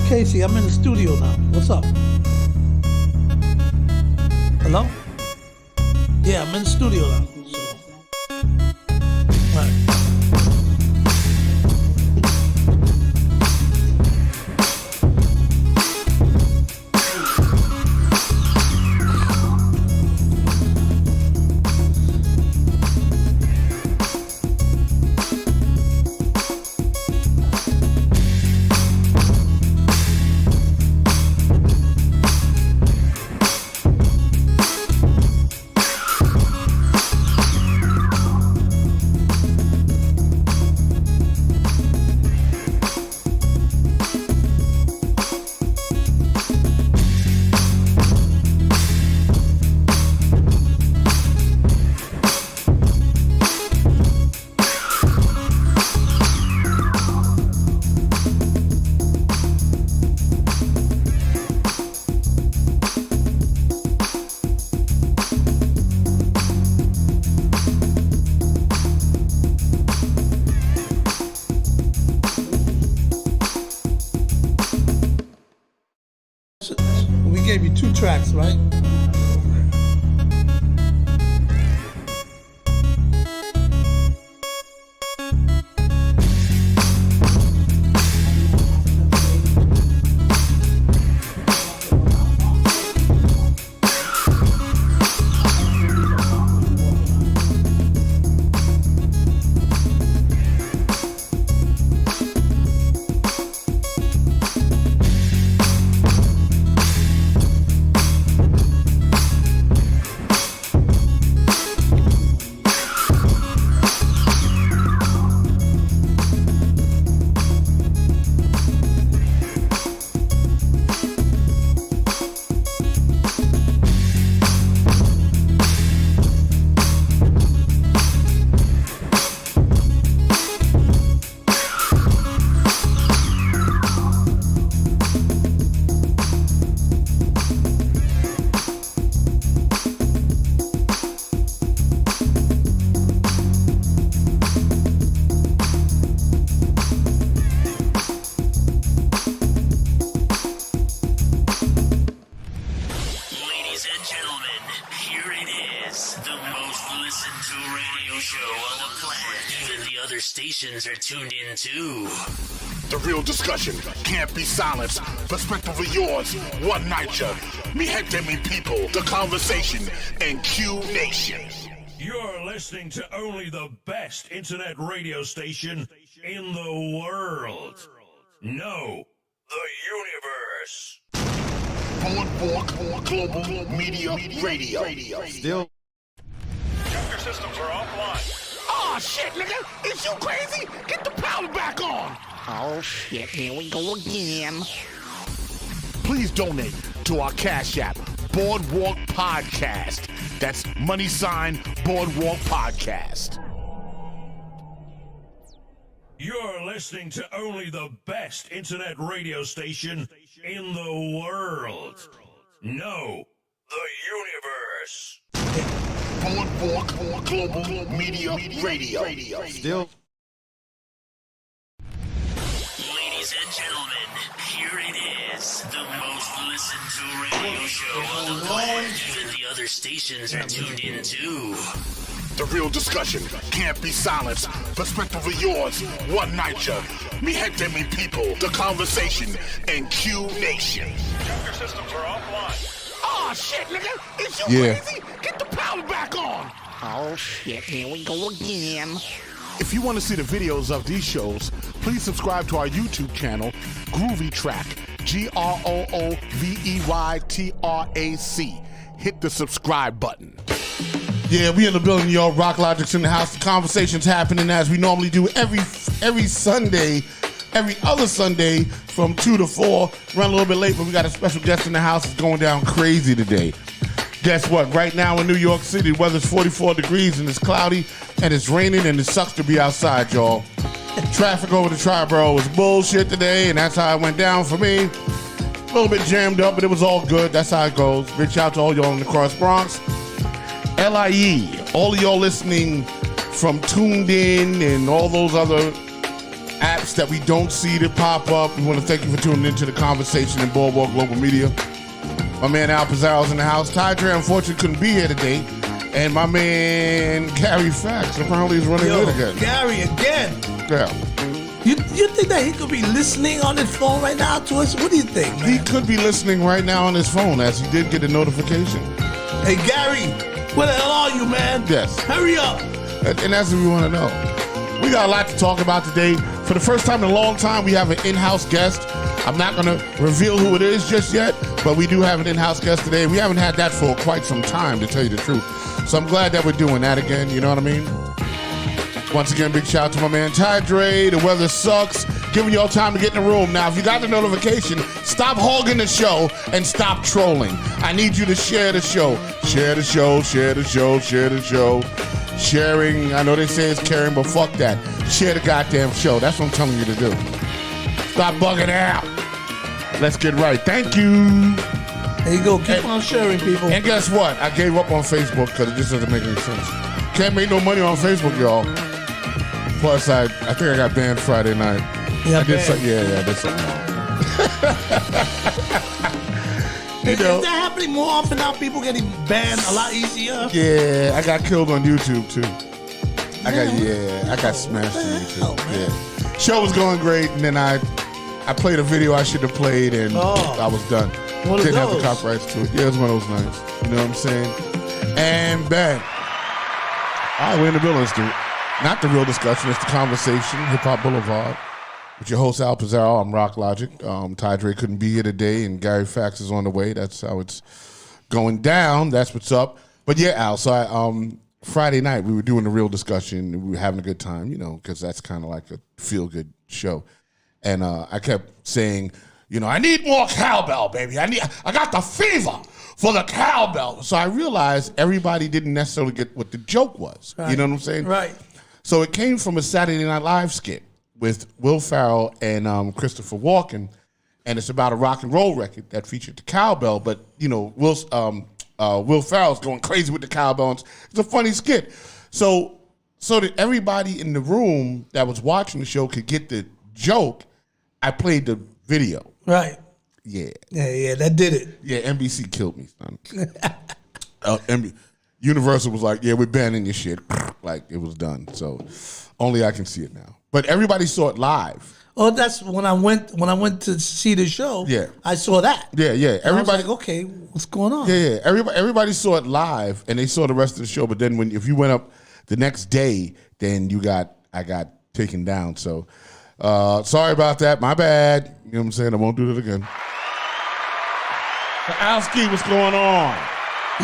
Casey, I'm in the studio now. What's up? Hello? Yeah, I'm in the studio now. All right. We gave you 2 tracks, right? Stations are tuned in too. The real discussion can't be silenced. Perspective of yours, one night show. Mi gente, mi people, the conversation, and Q Nation. You're listening to only the best internet radio station in the world. No, the universe. Boardwalk Global Media Radio. Still. Your systems are offline. Oh shit, nigga! Is you crazy? Get the power back on! Oh shit, here we go again. Please donate to our Cash App, Boardwalk Podcast. That's money sign Boardwalk Podcast. You're listening to only the best internet radio station in the world. No, the universe. Boardwalk Global Media Radio. Still. Ladies and gentlemen, here it is, the most listened to radio show on the planet. Even the other stations are tuned in too. The real discussion can't be silenced. Perspective of yours, one night show. Mi gente, mi people, the conversation, and Q Nation. Your systems are offline. Oh shit, nigga! Is you Yeah. crazy? Get the power back on! Oh shit, here we go again. If you want to see the videos of these shows, please subscribe to our YouTube channel, Groovy Track, GROOVEYTRAC. Hit the subscribe button. Yeah, we in the building, y'all. Rock Logic's in the house. The conversation's happening as we normally do every Sunday, every other Sunday from 2 to 4. Run a little bit late, but we got a special guest in the house. It's going down crazy today. Guess what? Right now in New York City, the weather's 44 degrees and it's cloudy and it's raining and it sucks to be outside, y'all. Traffic over the Triborough was bullshit today, and that's how it went down for me. A little bit jammed up, but it was all good. That's how it goes. Reach out to all y'all in the Cross Bronx. LIE, all of y'all listening from Tuned In and all those other apps acts that we don't see that pop up. We want to thank you for tuning into the conversation in Boardwalk Global Media. My man Al Pizarro's in the house. Ty Dre unfortunately couldn't be here today. And my man Gary Fax apparently is running good again. Gary again. Yeah. You think that he could be listening on his phone right now to us? What do you think, man? He could be listening right now on his phone as he did get a notification. Hey, Gary, where the hell are you, man? Yes. Hurry up. And that's what we want to know. We got a lot to talk about today. For the first time in a long time, we have an in-house guest. I'm not going to reveal who it is just yet, but we do have an in-house guest today. We haven't had that for quite some time, to tell you the truth. So I'm glad that we're doing that again, you know what I mean? Once again, big shout out to my man Ty Dre. The weather sucks. Giving y'all time to get in the room. Now, if you got the notification, stop hogging the show and stop trolling. I need you to share the show. Share the show, share the show, share the show. Sharing, I know they say it's caring, but fuck that. Share the goddamn show. That's what I'm telling you to do. Stop bugging out. Let's get right. Thank you. There you go. Keep on sharing, people. And guess what? I gave up on Facebook because it just doesn't make any sense. Can't make no money on Facebook, y'all. Plus, I think I got banned Friday night. Yeah, I did something. Yeah, I did something wrong. Is that happening more often now? People getting banned a lot easier? Yeah, I got killed on YouTube, too. I got smashed on YouTube. Yeah. Show was going great, and then I played a video I should have played, and I was done. Didn't have the copyrights to it. Yeah, it was one of those nights. You know what I'm saying? And bang. All right, we're in the building. It's not the real discussion. It's the conversation. Hip Hop Boulevard. With your host, Al Pizarro. I'm Rock Logic. Ty Dre couldn't be here today, and Gary Fax is on the way. That's how it's going down. That's what's up. But yeah, Al, so Friday night, we were doing the real discussion. We were having a good time, you know, because that's kind of like a feel-good show. And I kept saying, you know, I need more cowbell, baby. I got the fever for the cowbell. So I realized everybody didn't necessarily get what the joke was. Right. You know what I'm saying? Right. So it came from a Saturday Night Live skit with Will Ferrell and Christopher Walken, and it's about a rock and roll record that featured the cowbell. But you know, Will Ferrell's going crazy with the cowbell. It's a funny skit. So that everybody in the room that was watching the show could get the joke, I played the video. Right. Yeah. Yeah, that did it. Yeah, NBC killed me, son. Universal was like, yeah, we're banning your shit. Like, it was done. So only I can see it now. But everybody saw it live. Oh, that's when I went to see the show. Yeah. I saw that. Yeah. Everybody, I was like, okay, what's going on? Yeah. Everybody saw it live, and they saw the rest of the show. But then if you went up the next day, then I got taken down. So sorry about that. My bad. You know what I'm saying? I won't do that again. Alski, what's going on?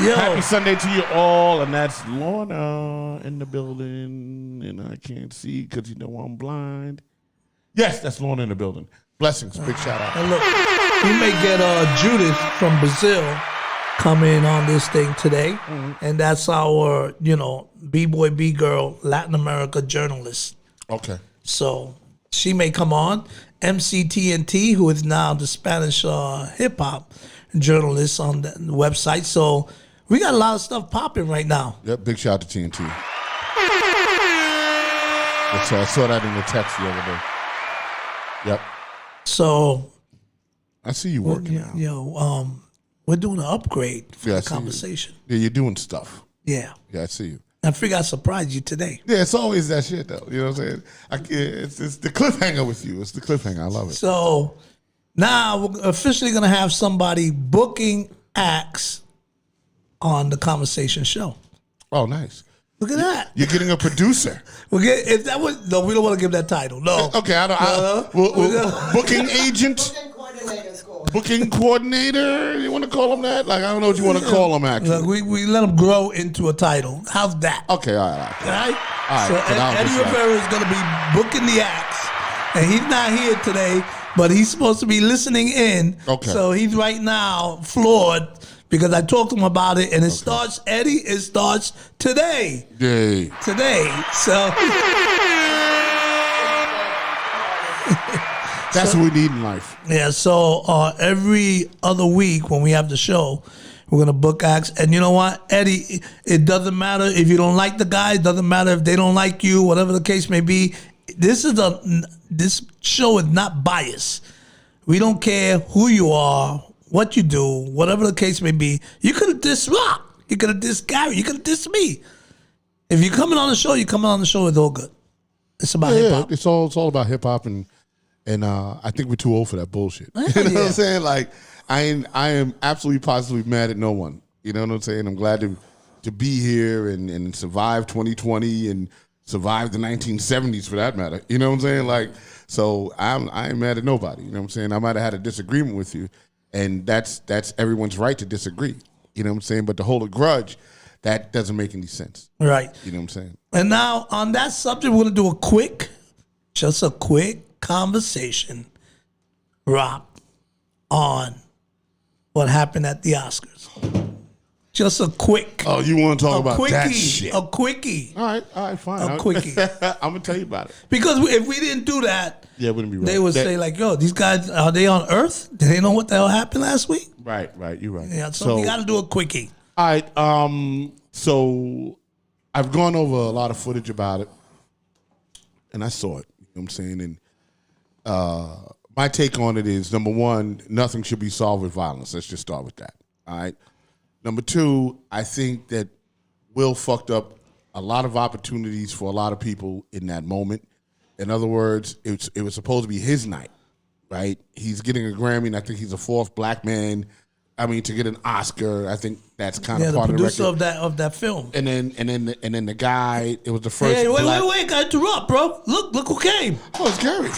Yo. Happy Sunday to you all, and that's Lorna in the building, and I can't see because you know I'm blind. Yes, that's Lorna in the building. Blessings, big shout out. And look, we may get Judith from Brazil come in on this thing today, and that's our, B-boy, B-girl, Latin America journalist. Okay. So she may come on. MCTNT, who is now the Spanish hip-hop journalist on the website. So we got a lot of stuff popping right now. Yep, big shout out to TNT. So I saw that in the text the other day. Yep. So I see you working now. We're doing an upgrade for the I see conversation. Yeah, you're doing stuff. Yeah. Yeah, I see you. I figure I surprised you today. Yeah, it's always that shit, though. You know what I'm saying? It's the cliffhanger with you. It's the cliffhanger. I love it. So now we're officially going to have somebody booking acts on the conversation show. Oh, nice. Look at that. You're getting a producer. No, we don't want to give that title. No. Okay, booking agent? Booking coordinator? You want to call him that? Like, I don't know what you want to call him, actually. Look, we let him grow into a title. How's that? Okay, all right. All right? So Eddie Rivera is going to be booking the acts, and he's not here today, but he's supposed to be listening in. Okay. So he's right now floored because I talked to him about it, and it starts today. Yay. Today. So that's what we need in life. Yeah, so every other week when we have the show, we're going to book acts. And you know what, Eddie, it doesn't matter if you don't like the guy. It doesn't matter if they don't like you, whatever the case may be. This is this show is not biased. We don't care who you are, what you do, whatever the case may be. You could have dissed Rock. You could have dissed Gary. You could have dissed me. If you're coming on the show, you're coming on the show. It's all good. It's about hip hop. It's all about hip hop, and I think we're too old for that bullshit. You know what I'm saying? Like I am absolutely positively mad at no one. You know what I'm saying? I'm glad to be here and survive 2020 and survive the 1970s for that matter. You know what I'm saying? Like, so I ain't mad at nobody. You know what I'm saying? I might have had a disagreement with you, and that's everyone's right to disagree. You know what I'm saying? But to hold a grudge, that doesn't make any sense. Right. You know what I'm saying? And now on that subject, we're going to do just a quick conversation, Rock, on what happened at the Oscars. Just a quick. Oh, you want to talk about quickie, that shit? A quickie. All right, fine. A quickie. I'm gonna tell you about it. Because if we didn't do that, Yeah, it wouldn't be right. they would say like, "Yo, these guys, are they on Earth? Do they know what the hell happened last week?" Right. You're right. Yeah, so we got to do a quickie. All right. So I've gone over a lot of footage about it, and I saw it. You know what I'm saying? And my take on it is, number one, nothing should be solved with violence. Let's just start with that. All right. Number two, I think that Will fucked up a lot of opportunities for a lot of people in that moment. In other words, it was supposed to be his night, right? He's getting a Grammy, and I think he's the fourth black man. I mean, to get an Oscar, I think that's kind of part of the record. Yeah, the producer of that film. And then the guy, it was the first. Hey, black... wait! Got to interrupt, bro. Look who came. Oh, it's Gary.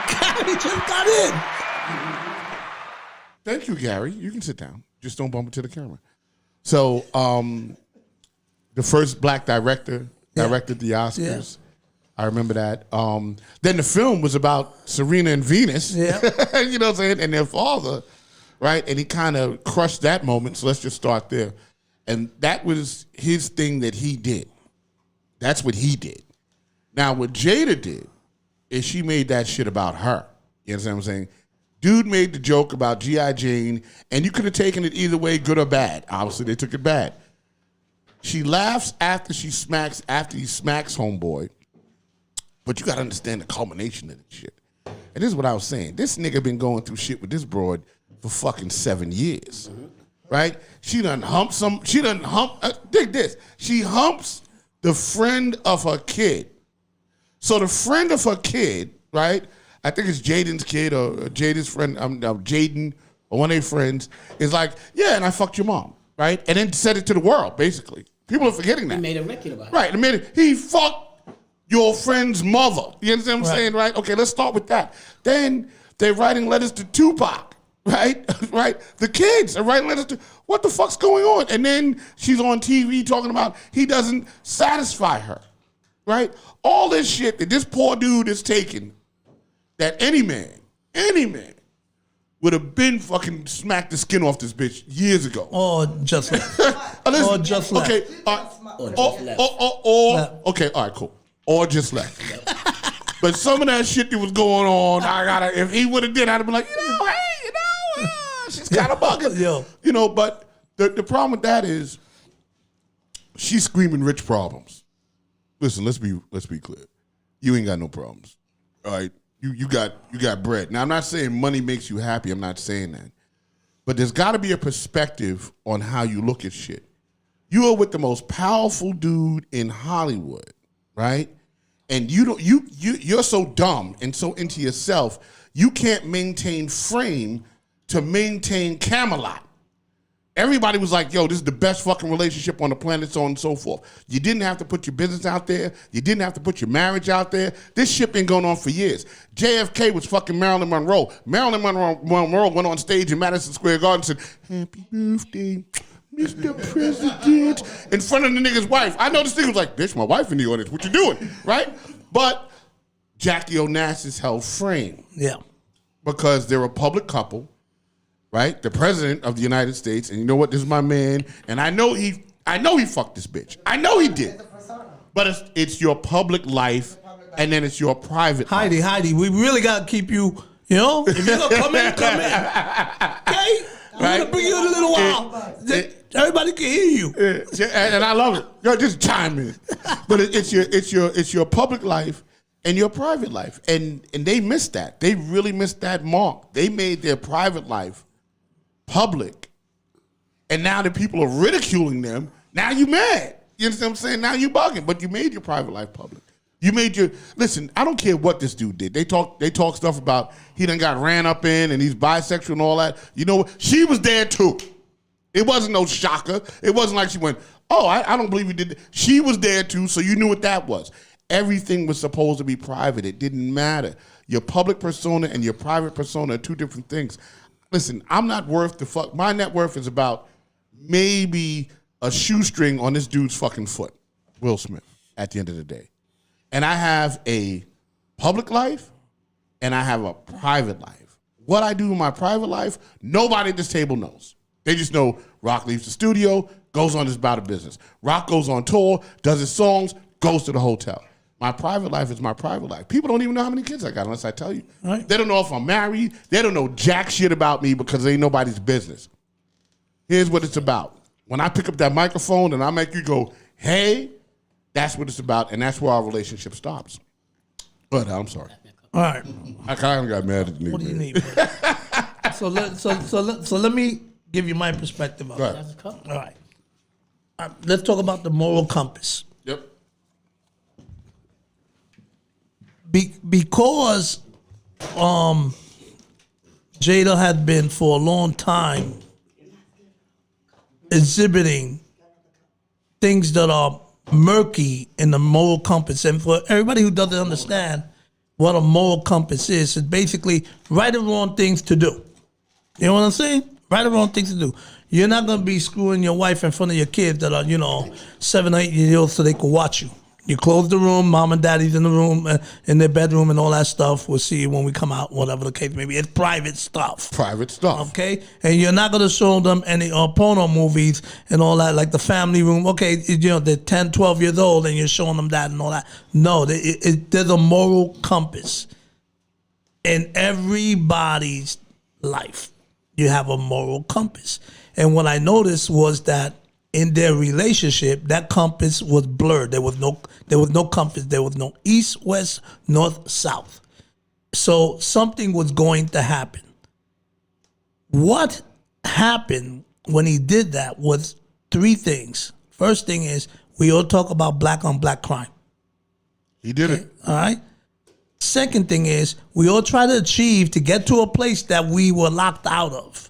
Gary just got in. Thank you, Gary. You can sit down. Just don't bump into the camera. So, the first black director directed the Oscars. Yeah. I remember that. Then the film was about Serena and Venus. Yeah. You know what I'm saying? And their father, right? And he kind of crushed that moment. So let's just start there. And that was his thing that he did. That's what he did. Now, what Jada did is she made that shit about her. You understand what I'm saying? Dude made the joke about G.I. Jane, and you could have taken it either way, good or bad. Obviously, they took it bad. She laughs after he smacks homeboy, but you got to understand the culmination of this shit. And this is what I was saying. This nigga been going through shit with this broad for fucking 7 years, right? She done dig this. She humps the friend of her kid. So the friend of her kid, right? I think it's Jaden's kid or Jada's friend, Jaden or one of their friends, is like, yeah, and I fucked your mom, right? And then said it to the world, basically. People are forgetting that. He made a record about it. Right, he fucked your friend's mother. You understand what I'm saying, right? Okay, let's start with that. Then they're writing letters to Tupac, right? Right? The kids are writing letters to, what the fuck's going on? And then she's on TV talking about he doesn't satisfy her, right? All this shit that this poor dude is taking, that any man would have been fucking smacked the skin off this bitch years ago. Or just left. Or just left. Okay, okay, all right, cool. Or just left. But some of that shit that was going on, if he would have did, I'd have been like, she's kind of bugging. Yo. You know, but the problem with that is she's screaming rich problems. Listen, let's be clear. You ain't got no problems. All right? You got bread. Now, I'm not saying money makes you happy. I'm not saying that. But there's got to be a perspective on how you look at shit. You are with the most powerful dude in Hollywood, right? And you're so dumb and so into yourself, you can't maintain frame to maintain Camelot. Everybody was like, yo, this is the best fucking relationship on the planet, so on and so forth. You didn't have to put your business out there. You didn't have to put your marriage out there. This shit been going on for years. JFK was fucking Marilyn Monroe. Marilyn Monroe went on stage in Madison Square Garden and said, happy birthday, Mr. President, in front of the nigga's wife. I know this nigga was like, bitch, my wife in the audience. What you doing, right? But Jackie Onassis held frame. Yeah. Because they're a public couple. Right, the president of the United States, and you know what? This is my man, and I know he fucked this bitch. I know he did. But it's your public life, and then it's your private life. Heidi, we really gotta keep you. You know, if you're gonna come in. Okay, I'm gonna bring you in a little while. Everybody can hear you. Yeah, and I love it. Yo, just chime in. But it's your public life and your private life, and they missed that. They really missed that mark. They made their private life public, and now that people are ridiculing them, now you mad. You understand what I'm saying? Now you bugging, but you made your private life public. You made your listen. I don't care what this dude did. They talk stuff about he done got ran up in and he's bisexual and all that. You know what? She was there too. It wasn't no shocker. It wasn't like she went, oh, I don't believe he did. She was there too, so you knew what that was. Everything was supposed to be private. It didn't matter. Your public persona and your private persona are two different things. Listen, I'm not worth the fuck. My net worth is about maybe a shoestring on this dude's fucking foot, Will Smith, at the end of the day. And I have a public life and I have a private life. What I do in my private life, nobody at this table knows. They just know Rock leaves the studio, goes on his bout of business. Rock goes on tour, does his songs, goes to the hotel. My private life is my private life. People don't even know how many kids I got unless I tell you. Right. They don't know if I'm married. They don't know jack shit about me because it ain't nobody's business. Here's what it's about. When I pick up that microphone and I make you go, hey, that's what it's about, and that's where our relationship stops. But I'm sorry. All right. I kind of got mad at the nigga. What do you need? So let me give you my perspective on Right. it. All right. Let's talk about the moral compass. Yep. Because Jada had been for a long time exhibiting things that are murky in the moral compass. And for everybody who doesn't understand what a moral compass is, it's basically right and wrong things to do. You know what I'm saying? Right and wrong things to do. You're not going to be screwing your wife in front of your kids that are, 7 or 8 years old so they can watch you. You close the room, mom and daddy's in the room, in their bedroom and all that stuff. We'll see you when we come out, whatever the case may be. It's private stuff. Private stuff. Okay? And you're not going to show them any porno movies and all that, like the family room. Okay, they're 10, 12 years old and you're showing them that and all that. No, there's a moral compass in everybody's life. You have a moral compass. And what I noticed was that in their relationship, that compass was blurred. There was no compass. There was no east, west, north, south. So something was going to happen. What happened when he did that was 3 things. First thing is, we all talk about black on black crime. He did it. All right? Second thing is, we all try to achieve to get to a place that we were locked out of.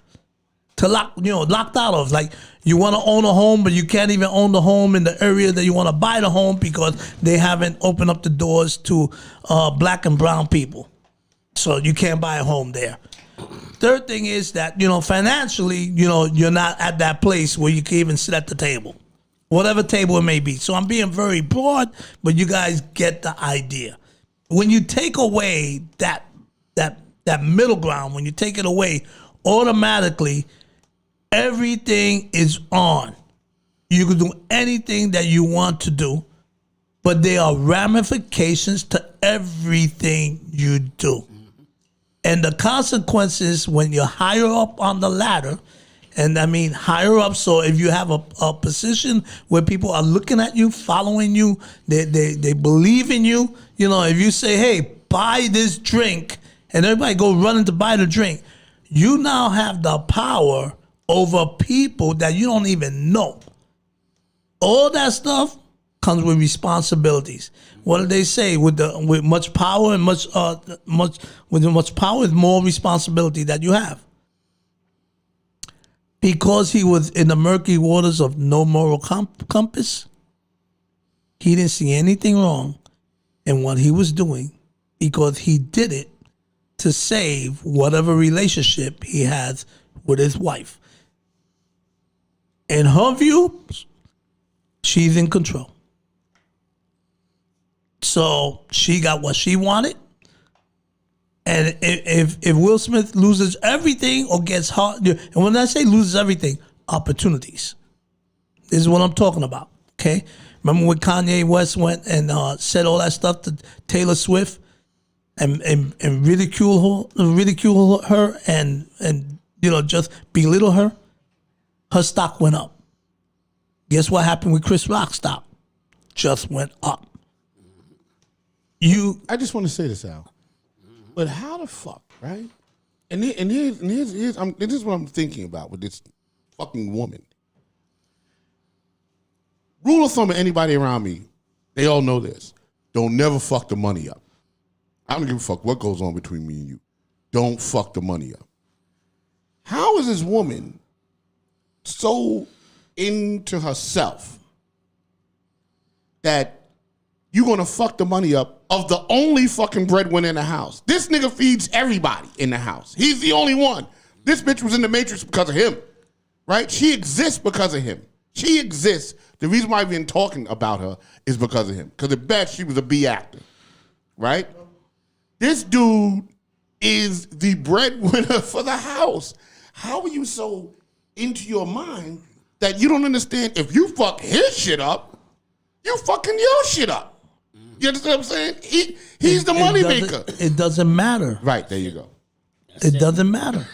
Locked out of. Like, you want to own a home, but you can't even own the home in the area that you want to buy the home because they haven't opened up the doors to black and brown people. So you can't buy a home there. Third thing is that, financially, you're not at that place where you can even sit at the table. Whatever table it may be. So I'm being very broad, but you guys get the idea. When you take away that middle ground, when you take it away, automatically everything is on. You can do anything that you want to do, but there are ramifications to everything you do. And the consequences when you're higher up on the ladder, and I mean higher up, so if you have a position where people are looking at you, following you, they believe in you, if you say, hey, buy this drink, and everybody go running to buy the drink, you now have the power over people that you don't even know. All that stuff comes with responsibilities. What do they say? With much power and much power is more responsibility that you have. Because he was in the murky waters of no moral compass, he didn't see anything wrong in what he was doing because he did it to save whatever relationship he has with his wife. In her view, she's in control. So she got what she wanted. And if Will Smith loses everything or gets hard, and when I say loses everything, opportunities. This is what I'm talking about, okay? Remember when Kanye West went and said all that stuff to Taylor Swift and ridicule her and just belittle her? Her stock went up Guess what happened with Chris Rock stock? Just went up. I just want to say this, Al. But how the fuck, right? And here's this is what I'm thinking about with this fucking woman. Rule of thumb of anybody around me, they all know this. Don't never fuck the money up. I don't give a fuck what goes on between me and you. Don't fuck the money up. How is this woman so into herself that you're gonna fuck the money up of the only fucking breadwinner in the house? This nigga feeds everybody in the house. He's the only one. This bitch was in the Matrix because of him, right? She exists because of him. She exists. The reason why we've been talking about her is because of him. Because at best, she was a B actor, right? This dude is the breadwinner for the house. How are you so into your mind that you don't understand if you fuck his shit up, you fucking your shit up? You understand what I'm saying? He's the moneymaker. It doesn't matter. Right, there you go. It doesn't matter.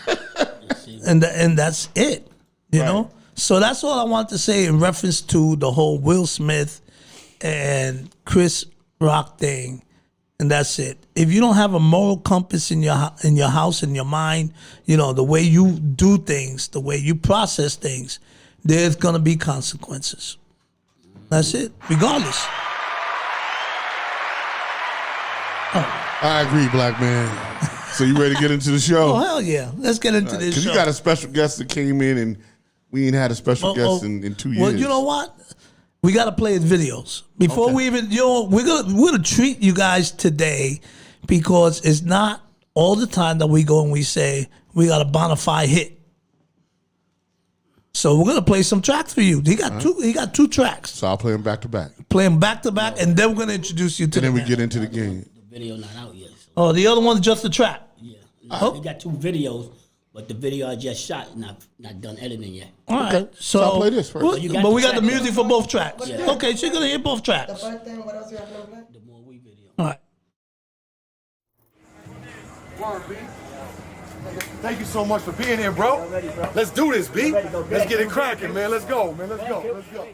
and that's it. You know? So that's all I want to say in reference to the whole Will Smith and Chris Rock thing. And that's it. If you don't have a moral compass in your house, in your mind, you know, the way you do things, the way you process things, there's going to be consequences. That's it, regardless. I agree, black man. So you ready to get into the show? Oh, hell yeah. Let's get into this show. Because you got a special guest that came in, and we ain't had a special guest in 2 years. Well, you know what? We got to play his videos. Before we even, we're gonna treat you guys today because it's not all the time that we go and we say we got a bona fide hit. So we're gonna play some tracks for you. He got two tracks. So I'll play them back to back. Play them back to back, and then we're gonna introduce you to and the then we man. get into the game. The video not out yet. So. Oh, the other one's just a track. Yeah. Oh. We got 2 videos, but the video I just shot and I've not done editing yet. All right. Okay. So I'll play this first. But you we got got the the track, music though. for both tracks. Yeah. Okay, so you're gonna hear both tracks. The More We video. All right. Thank you so much for being here, bro. Let's do this, B. Let's get it cracking, man. Let's go, man. Let's go. Let's go.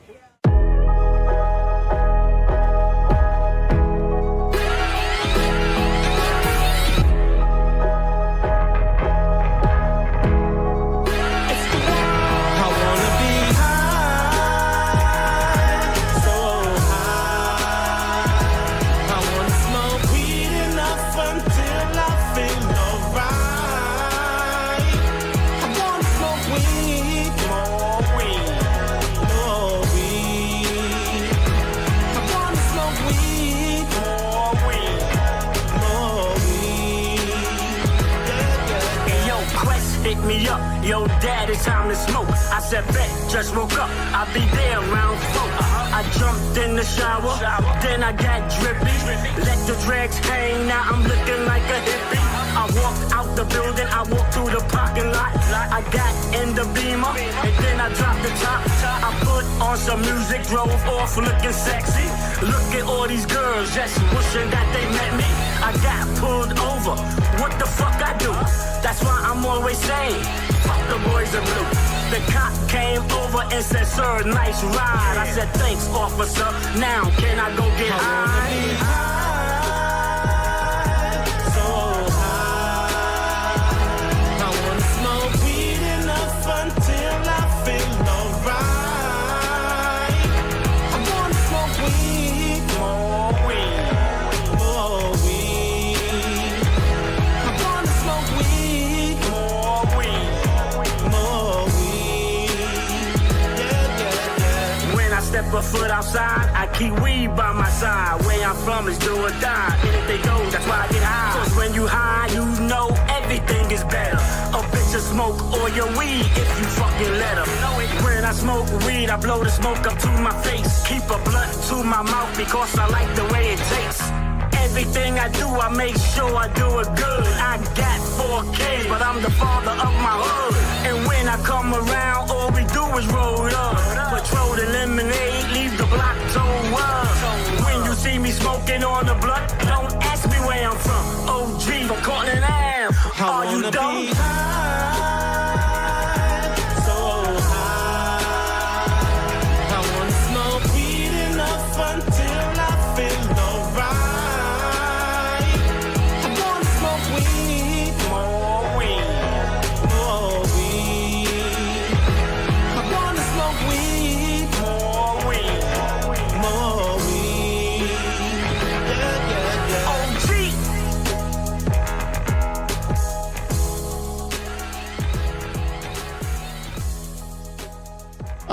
Yo, dad, it's time to smoke. I said, bet, just woke up. I'll be there around 4. I jumped in the shower, then I got drippy. Let the dregs hang, now I'm looking like a hippie. I walked out the building, I walked through the parking lot. I got in the Beamer, and then I dropped the top. I put on some music, drove off looking sexy. Look at all these girls just wishing that they met me. I got pulled over, what the fuck I do? That's why I'm always saying, fuck the boys in blue. The cop came over and said, sir, nice ride. I said, thanks, officer. Now can I go get high? Step a foot outside, I keep weed by my side. Where I'm from is do or die. Anything goes, that's why I get high. Cause when you high, you know everything is better. A bitch will smoke all your weed if you fucking let her. When I smoke weed, I blow the smoke up to my face. Keep a blunt to my mouth because I like the way it tastes. Everything I do, I make sure I do it good. I got 4 kids, but I'm the father of my hood. And when I come around, all we do is roll up. Patrol the lemonade, leave the block towed up. When you see me smoking on the blunt, don't ask me where I'm from. OG from Cortland Ave. Are you dumb?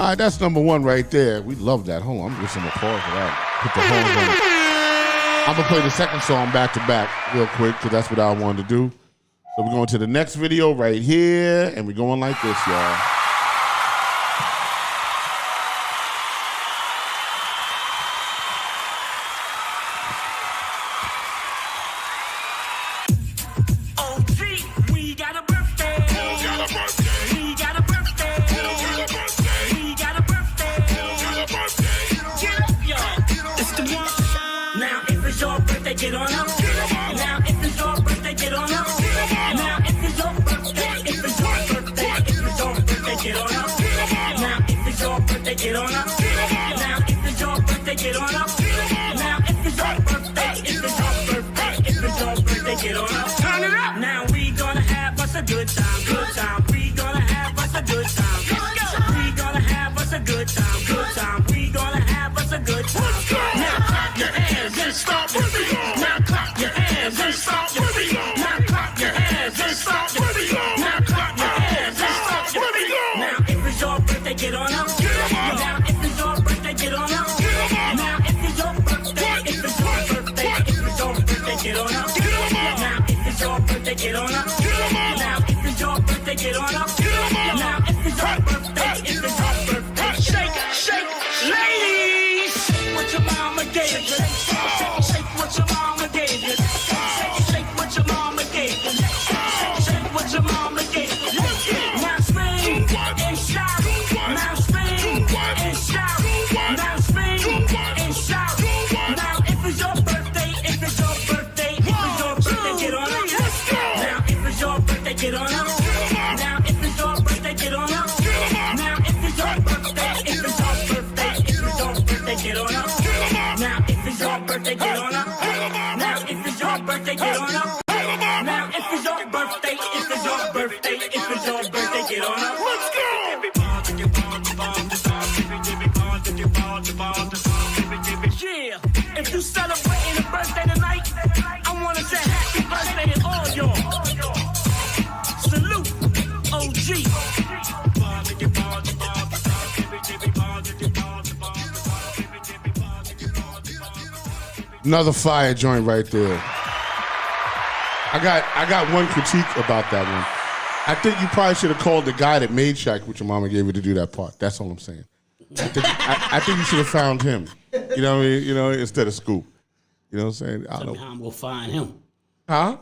All right, that's number one right there. We love that. Hold on, I'm gonna give some applause for that. Put the horns on it. I'm gonna play the second song back to back real quick because that's what I wanted to do. So we're going to the next video right here, and we're going like this, y'all. Get on up. Now if it's your birthday, get on up. Now if it's your birthday, if it's your birthday, if it's your birthday, get on up. Now if it's your birthday, get on up. Now if it's your birthday, get on up. Now if it's your birthday, if it's your birthday, if it's your birthday, get on up. Turn it up. Now we gonna have us a good time, good time. We gonna have us a good time. We gonna have us a good time, good time. We gonna have us a good time. Now clap your hands and start with me. Now clap your hands and start with me. Now clap your hands and start with me. Now clap your hands and start with me. Now if it's your birthday, get on up. Now if it's your birthday, get on up. Now if it's your birthday, if it's your birthday, if it's your birthday, get on up. Now if it's your birthday, get on up. Now if it's your birthday, get on up. Now if it's your birthday, if it's your birthday, shake, shake, ladies. Shake what your mama gave you. Shake what your mama gave you. Shake what your mama gave you. Shake what your mama gave you. Now scream and shout. Now scream and shout. Now scream and shout. Now if it's your birthday, if it's your birthday, if it's your birthday, get on up. Now if it's your birthday, get on up. Now if it's your birthday, get on up. Now if it's your birthday, if it's your birthday, if it's your birthday, get on up. Now if it's your birthday, get on up. Now if it's your birthday, get on up. Now if it's your birthday, if it's your birthday, if it's your birthday, get on up. Let's go! Yeah, if you celebrating a birthday tonight, I wanna say happy birthday to all y'all. Salute, OG. Another fire joint right there. I got one critique about that one. I think you probably should have called the guy that made Shaq, which your mama gave you to do that part. That's all I'm saying. I think you should have found him. You know what I mean? You know, instead of Scoop. You know what I'm saying? I don't know. I'm gonna find him. Huh?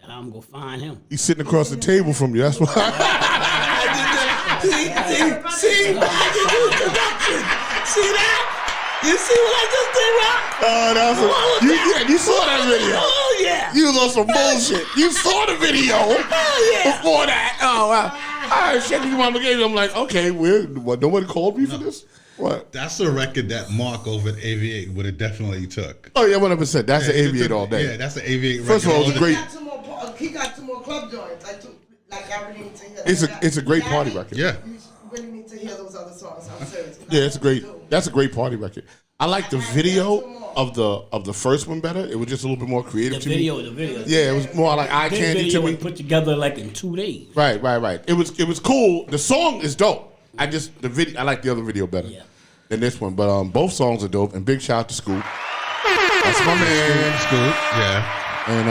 I'm gonna find him. He's sitting across the table from you. That's why. See that? You see what I just did, Rock? Oh, that was you saw that video. Oh, yeah. You was on some bullshit. You saw the video before that. Oh, wow. All right, shit, your mama gave you. I'm like, okay, what, nobody called me for this? What? That's a record that Mark over at AV8 would have definitely took. Oh, yeah, 100%. That's the AV8 all day. Yeah, that's the AV8 record. First of all, it was great. He got 2 more club joints. I really need to hear It's a great party record. Yeah. You really need to hear those other songs. I'm serious. Yeah, that's a great party record. I like the video of the first one better. It was just a little bit more creative to me. The video. Yeah, it was more like eye candy to me. Was put together like in 2 days. Right. It was cool. The song is dope. I like the other video better than this one. But both songs are dope. And big shout out to Scoop. That's my man. Scoop. Yeah. And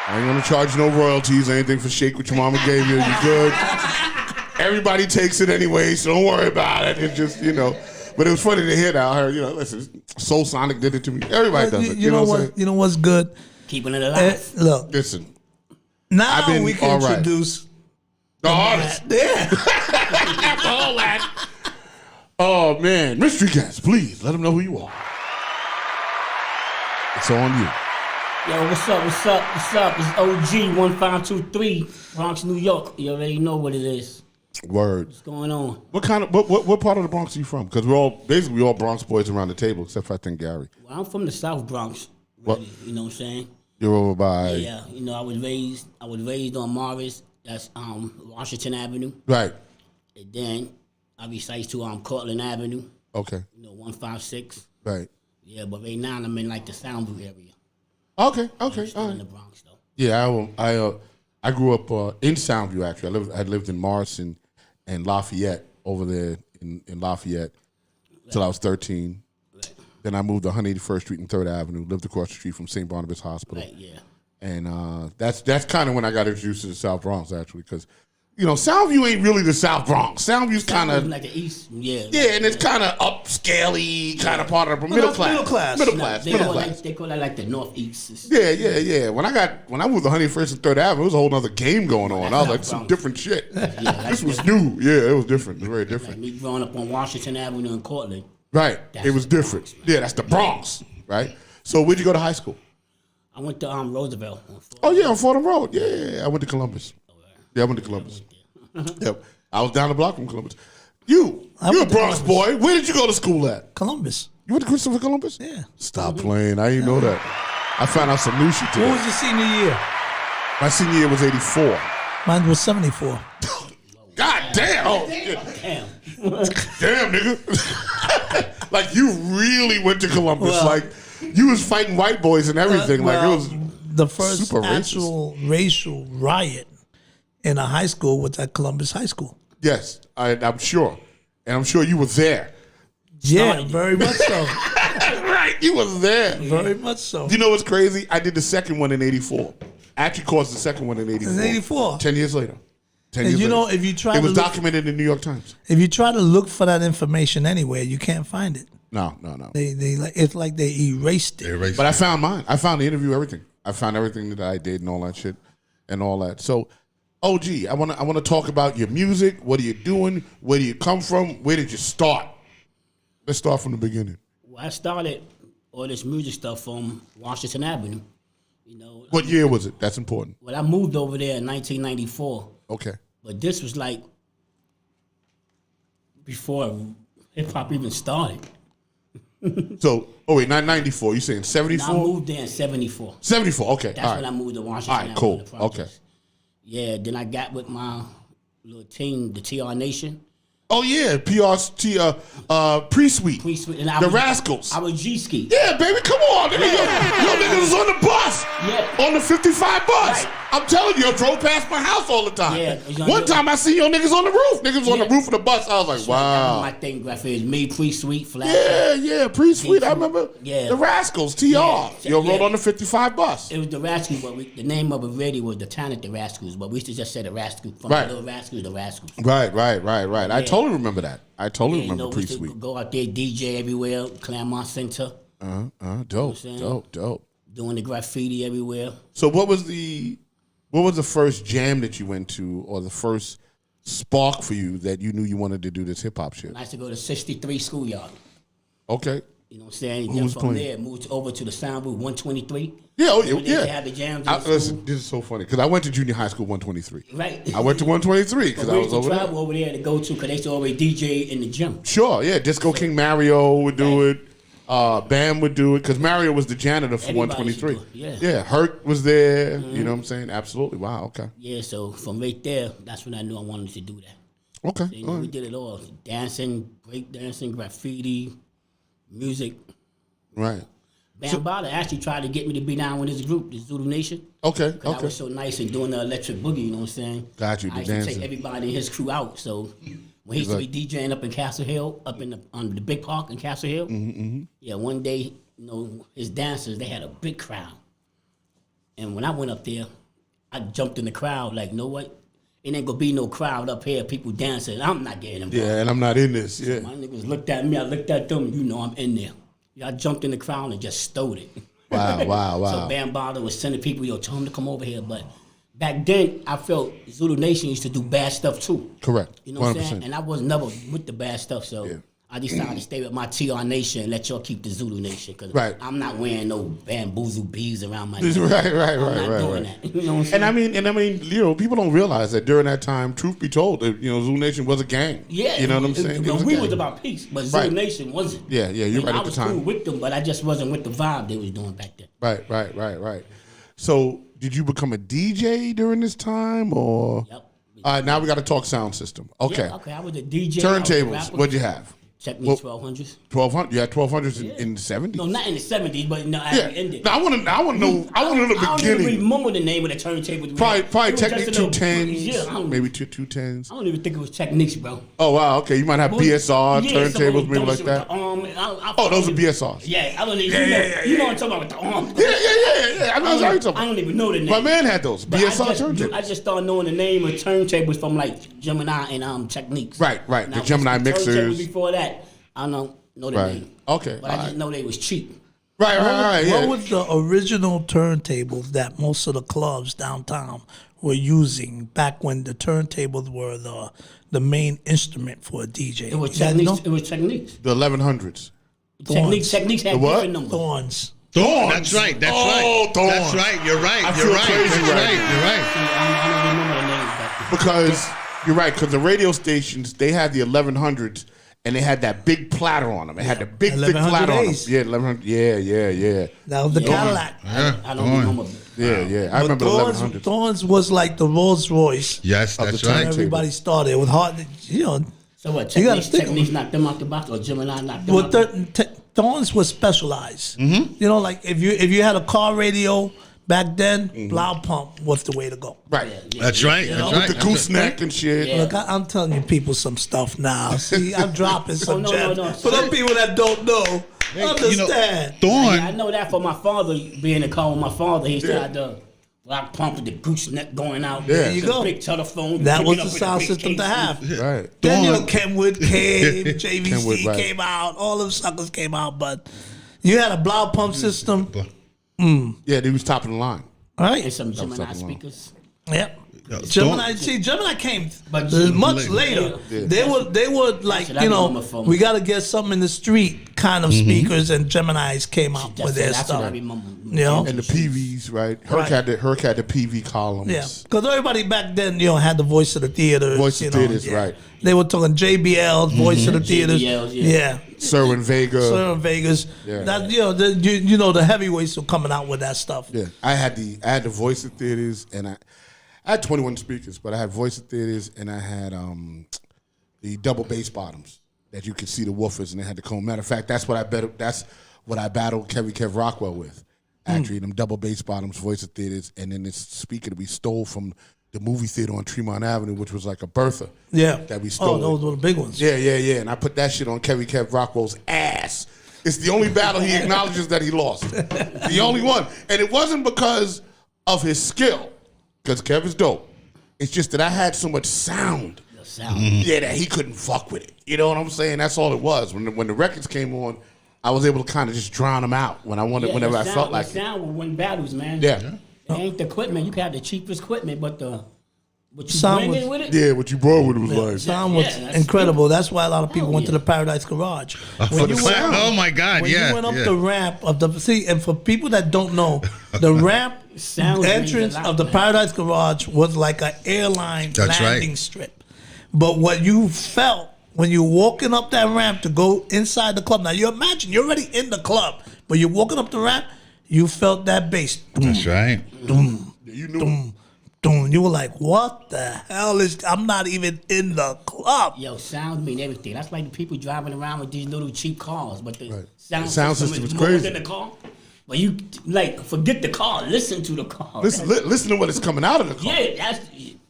I ain't gonna charge no royalties or anything for Shake What Your Mama Gave You. You good? Everybody takes it anyway, so don't worry about it. It's just, But it was funny to hear that. I heard, listen, Soul Sonic did it to me. Everybody does it. You know what? You know what's good? Keeping it alive. Look, listen. Now we can introduce the artist. Yeah. All that. Oh man, mystery guest, please let them know who you are. It's on you. Yo, what's up? It's OG 1523, Bronx, New York. You already know what it is. Word. What's going on? What part of the Bronx are you from? Because we're all Bronx boys around the table, except for I think Gary. Well, I'm from the South Bronx. What? Really, you know what I'm saying? You're over by. Yeah, I was raised on Morris. That's Washington Avenue. Right. And then I reside to Cortland Avenue. Okay. 156. Right. Yeah, but right now I'm in like the Soundview area. Okay. Still in the Bronx though. Yeah, I grew up in Soundview actually. I lived in Morrison and Lafayette over there in Lafayette till I was 13. Right. Then I moved to 181st Street and 3rd Avenue, lived across the street from St. Barnabas Hospital. Right, yeah. And that's kind of when I got introduced to the South Bronx, actually, because Soundview ain't really the South Bronx. Soundview's kind of like the East, yeah. Yeah, and it's kind of upscale, kind of part of the middle class. They call that like the Northeast. Yeah. When I moved to 101st and 3rd Avenue, it was a whole other game going on. I was like, some different shit. This was new. Yeah, it was different. It was very different. Like me growing up on Washington Avenue in Cortland. Right. It was different. Yeah, that's the Bronx. Right. So where'd you go to high school? I went to Roosevelt. On Fordham Road. Yeah. I went to Columbus. Yeah, I went to Columbus. Yep. I was down the block from Columbus. You're a Bronx boy. Where did you go to school at? Columbus. You went to Christopher Columbus? Yeah. Stop playing. I didn't know that. I found out some new shit today. What was your senior year? My senior year was 84. Mine was 74. God damn. Oh, damn. Damn, nigga. Like, you really went to Columbus. Well, like, you was fighting white boys and everything. Like, it was the first super actual racial riot in a high school was at Columbus High School. Yes, I'm sure. And I'm sure you were there. Yeah, very much so. Right, you was there. Very much so. You know what's crazy? I did the second one in 84. Actually caused the second one in 84. In 84? 10 years later. And you know, if you try it was documented in the New York Times. If you try to look for that information anywhere, you can't find it. No. It's like they erased it. But I found mine. I found the interview, everything. I found everything that I did and all that shit and all that. So, OG, I want to talk about your music. What are you doing? Where do you come from? Where did you start? Let's start from the beginning. Well, I started all this music stuff from Washington Avenue. What year was it? That's important. Well, I moved over there in 1994. Okay. But this was like before hip hop even started. So, wait, not 94. You saying 74? I moved there in 74. 74, okay. That's when I moved to Washington. All right, cool. Okay. Yeah, then I got with my little team, the TR Nation. Oh, yeah, Pre-Suite. The Rascals. I was G-Ski. Yeah, baby, come on. Nigga. Yo, nigga was on the bus. Yeah. On the 55 bus. Right. I'm telling you, I drove past my house all the time. Yeah. One time I see your niggas on the roof. Niggas was on the roof of the bus. I was like, wow. My thing graphic is me, Pre-Suite, Flash. Yeah, Pre-Suite. I remember. Yeah. The Rascals, TR. You rode on the 55 bus. It was the Rascals, but the name of it really was the Talented Rascals, but we used to just say the Rascals. From the little Rascals, the Rascals. Right. Yeah. I totally remember that. I totally remember Pre-Suite. Go out there, DJ everywhere, Claremont Center. Dope. Doing the graffiti everywhere. So what was the first jam that you went to, or the first spark for you that you knew you wanted to do this hip hop shit? I used to go to 63 Schoolyard. Okay. You know what I'm saying? Who was from playing? there, moved over to the Sound Booth 123. Yeah, They had the jams. Listen, this is so funny because I went to junior high school 123. Right. I went to 123 because I was over there. Travel over there to go to because they used to always DJ in the gym. Sure, yeah. Disco King Mario would do it. Bam would do it because Mario was the janitor for 123. Yeah, Hurt was there. Mm-hmm. You know what I'm saying? Absolutely. Wow. Okay. Yeah. So from right there, that's when I knew I wanted to do that. Okay. So, we did it all: dancing, break dancing, graffiti, music. Right. Bambaataa actually tried to get me to be down with his group, the Zulu Nation. Okay. Because I was so nice in doing the electric boogie. You know what I'm saying? Got you. I used to take everybody in his crew out. So when he used to be DJing up in Castle Hill, up in the big park in Castle Hill, yeah, one day, his dancers, they had a big crowd. And when I went up there, I jumped in the crowd like, know what? It ain't gonna be no crowd up here, people dancing. I'm not getting involved. Yeah, and I'm not in this. Yeah. So my niggas looked at me, I looked at them, I'm in there. I jumped in the crowd and just stole it. Wow. So Bambaataa was sending people, tell them to come over here. But back then, I felt Zulu Nation used to do bad stuff too. Correct. You know what I'm saying? And I was never with the bad stuff, so I decided to stay with my TR Nation and let y'all keep the Zulu Nation. Because I'm not wearing no bamboozle beads around my neck. Right. That. You know what I'm saying? And I mean, people don't realize that during that time, truth be told, Zulu Nation was a gang. Yeah. You know what I'm saying? We was about peace, but Zulu Nation wasn't. Yeah, you're right at the time. I was cool with them, but I just wasn't with the vibe they was doing back then. Right. So, did you become a DJ during this time, or? Yep. All right, now we got to talk sound system. Okay. Yeah, okay, I was a DJ. Turntables, what'd you have? Techniques 1200s. 1200. You had 1200s in the 70s. No, not in the 70s, but no, after it ended. Now, I want to know. I want to know the I don't even beginning. remember the name of the turntable. Probably It was just Technic a little- 210s. Yeah, Maybe 210s. I don't even think it was Techniques, bro. Oh wow. Okay, you might have BSR Yeah, turntables, maybe like with that. the arm, I Oh, those are BSRs. Yeah, I don't even. Yeah, You know what I'm talking about with the arm. Yeah. I know what you're talking about. I don't even know the name. My man had those But BSR I turntables. just started knowing the name of turntables from like Gemini and Techniques. Right. Now, The Gemini turntables mixers. Before that, I don't know the Right. name. Okay. But I just know they was cheap. Right. Yeah. What was the original turntables that most of the clubs downtown were using back when the turntables were the main instrument for a DJ? It was You guys Techniques. know? It was Techniques. The 1100s. Techniques had The what? different numbers. Thorns. Thorn. That's right. Thorn. That's right. You're right. I You're feel right. crazy That's right right. now. You're right. I don't remember the name back then. Because you're right. Because the radio stations, they had the 1100s, and they had that big platter on them. It had the big thick platter on them. 1100As. Yeah, 1100. Yeah. That was the Cadillac. I don't remember. Yeah. I remember the 1100s. Thorns was like the Rolls Royce. Yes, Of the that's turn- right. Everybody started. It was hard to, So what? You gotta Techniques think- knocked them out the box, or Gemini knocked them Well, out the box? Thorns was specialized. Like if you had a car radio back then, blow pump was the way to go. Right. That's right. know, That's with right. The gooseneck and shit. Yeah. Look, I'm telling you people some stuff now. See, I'm dropping some no, gems. no. For them people that don't know, understand. Thorn. I know that for my father being in the car with my father. He had the block pump with the gooseneck going out. Yeah. There you the go. Big telephone. That was picking the up with sound big system to case. have. Right. Then Kenwood came, JVC Kenwood, right. came out, all them suckers came out, but you had a blow pump system. Yeah, they was top of the line. All right. And some something Gemini along. speakers. Yep. Thorn- Gemini came But much later. Yeah. They were like, what I remember from- we got to get something in the street kind of speakers, and Gemini's came out with their That's what I stuff. remember. You know? And the PVs, right? Right. Herc had the PV columns. Yeah, because everybody back then, had the voice of the theater. Voice of theaters, right. They were talking JBL, voice of the theaters. JBLs, yeah. Sir and Vega. Sir in Vegas. Yeah. That the heavyweights were coming out with that stuff. Yeah, I had the voice of theaters, and I had 21 speakers, but I had voice of theaters, and I had the double bass bottoms that you could see the woofers, and they had the cone. Matter of fact, that's what I battled Kev Rockwell with. Actually, them double bass bottoms, voice of theaters, and then this speaker that we stole from the movie theater on Tremont Avenue, which was like a Bertha. Yeah. That we stole. Oh, those were the big ones. Yeah. And I put that shit on Kev Rockwell's ass. It's the only battle he acknowledges that he lost. The only one. And it wasn't because of his skill, because Kev is dope. It's just that I had so much sound. Yeah, that he couldn't fuck with it. You know what I'm saying? That's all it was. When the records came on, I was able to kind of just drown them out whenever I felt like the sound will win battles, man. Yeah. It ain't the equipment. You can have the cheapest equipment, but what you Sound bring in was- with it. Yeah, what you brought with it was like. Sound was that's incredible. That's why a lot of people Hell went to yeah. the Paradise Garage. For the sound. Oh my God! When Yeah. you went up yeah. the ramp of and for people that don't know, the ramp Sound entrance means a lot, of the man. Paradise Garage was like an airline That's landing right. strip. But what you felt when you're walking up that ramp to go inside the club, now you imagine you're already in the club, but you're walking up the ramp, you felt that bass. That's right. You knew. Doom, doom. You were like, what the hell I'm not even in the club. Yo, sound mean everything. That's like the people driving around with these little cheap cars, but the Right. sound, The sound system system is is more crazy. than the car. But you forget the car. Listen to the car. Listen to what is coming out of the car. Yeah, that's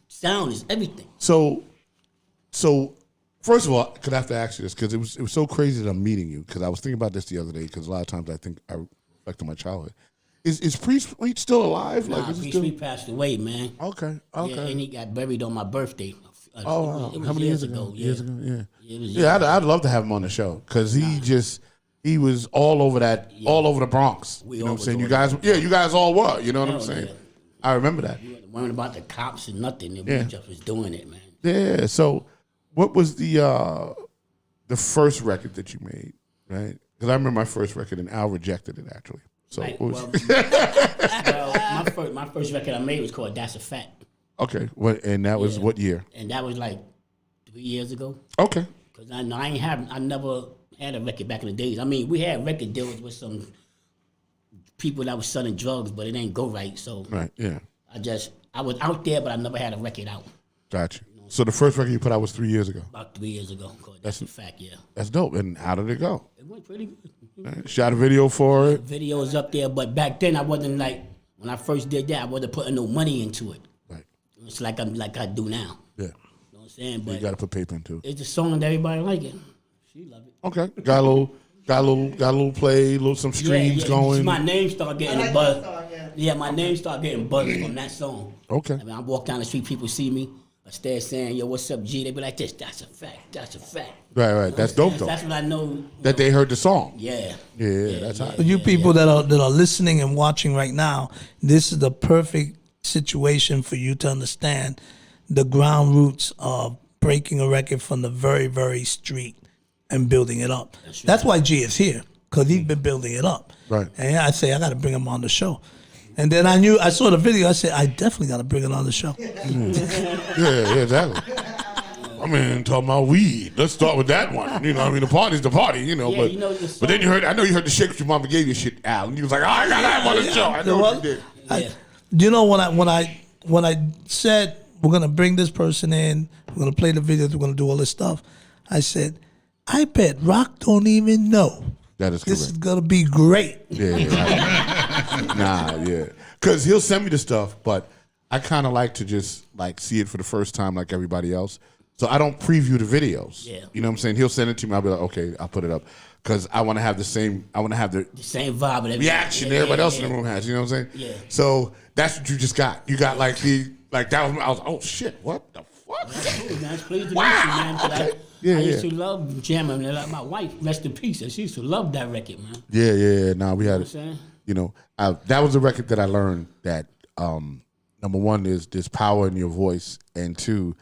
sound is everything. So first of all, could I have to ask you this because it was so crazy that I'm meeting you because I was thinking about this the other day because a lot of times I think I reflect on my childhood. Is Priest Sweet still alive? Nah, is it Priest still? Sweet passed away, man. Okay. Yeah, and he got buried on my birthday. Oh, wow. It was How many years ago? ago? Yeah. Years ago, yeah. It was Yeah, I'd love to have him on the show because he was all over all over the Bronx. We You know what I'm all saying? was You guys all were. You know what I'm Hell saying? yeah. I remember that. We weren't worrying about the cops and nothing. We Yeah. just was doing it, man. Yeah. So, what was the first record that you made? Right? Because I remember my first record and Al rejected it actually. So, Right, what was, my first record I made was called That's a Fact. okay. And that was Yeah. what year? And that was like 3 years ago. Okay. Because I never had a record back in the days. I mean, we had record deals with some people that was selling drugs, but it ain't go right. So Right. Yeah. I was out there, but I never had a record out. Gotcha. You know So the first record you put out was 3 years ago. About 3 years ago. That's a fact, yeah. That's dope. And how did it go? It went pretty good. Shot a video for it. Video is up there, but back then I wasn't like, when I first did that, I wasn't putting no money into it. Right. It's like I do now. Yeah. You know what I'm saying? But you got to put paper into it. it's a song that everybody like it. She love it. Okay. Got a little play, some streams going. My name started getting buzz. Yeah, my name started getting buzzed from that song. Okay. I mean, I walk down the street, people see me. I start saying, yo, what's up, G? They be like, that's a fact. That's a fact. Right. That's dope, though. That's what I know. That they heard the song. Yeah. Yeah, that's how. For you people that are listening and watching right now, this is the perfect situation for you to understand the ground roots of breaking a record from the very, very street and building it up. That's why G is here, because he's been building it up. Right. And I say, I got to bring him on the show. And then I saw the video. I said, I definitely got to bring it on the show. Yeah, exactly. I mean, talking about weed. Let's start with that one. You know, I mean, the party's the party. You know, but then I know you heard the shake what your mama gave you shit, Al, and you was like, oh, I got that on the show. I know what you did. You know, when I said we're gonna bring this person in, we're gonna play the videos, we're gonna do all this stuff, I said, I bet Rock don't even know. That is correct. This is gonna be great. Yeah. Because he'll send me the stuff, but I kind of like to just see it for the first time like everybody else. So I don't preview the videos. Yeah. You know what I'm saying? He'll send it to me. I'll be like, okay, I'll put it up. Because I want to have the same same vibe. Reaction everybody else in the room has. You know what I'm saying? Yeah. So that's what you just got. You got that was, I was like, oh shit, what the fuck? Cool, man. It's pleased to meet you, man. Okay. I used to love jamming. Like my wife, rest in peace, and she used to love that record, man. Yeah. Nah, we had it. Saying? You know, that was a record that I learned that number one is there's power in your voice, and two,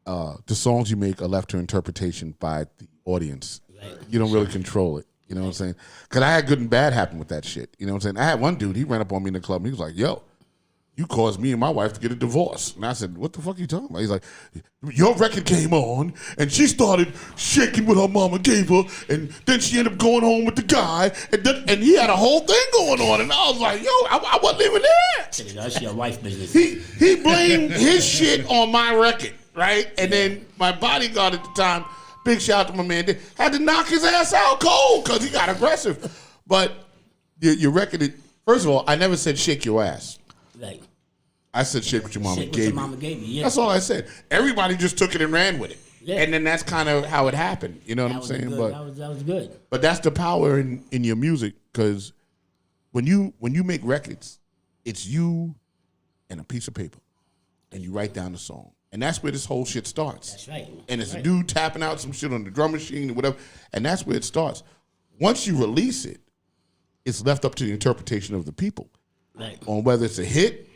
the songs you make are left to interpretation by the audience. Right. You don't really control it. You know what I'm saying? Because I had good and bad happen with that shit. You know what I'm saying? I had one dude, he ran up on me in the club, and he was like, yo, you caused me and my wife to get a divorce. And I said, what the fuck are you talking about? He's like, your record came on, and she started shaking what her mama gave her, and then she ended up going home with the guy, and he had a whole thing going on. And I was like, yo, I wasn't even there. That's your wife business. He blamed his shit on my record, right? And then my bodyguard at the time, big shout out to my man, had to knock his ass out cold because he got aggressive. But your record, first of all, I never said shake your ass. Right. I said shake what your mama gave you. Yeah. That's all I said. Everybody just took it and ran with it. Yeah. And then that's kind of how it happened. You know what I'm saying? That was good. But that's the power in your music, because when you make records, it's you and a piece of paper, and you write down the song. And that's where this whole shit starts. That's right. And it's a dude tapping out some shit on the drum machine or whatever, and that's where it starts. Once you release it, it's left up to the interpretation of the people. Right. On whether it's a hit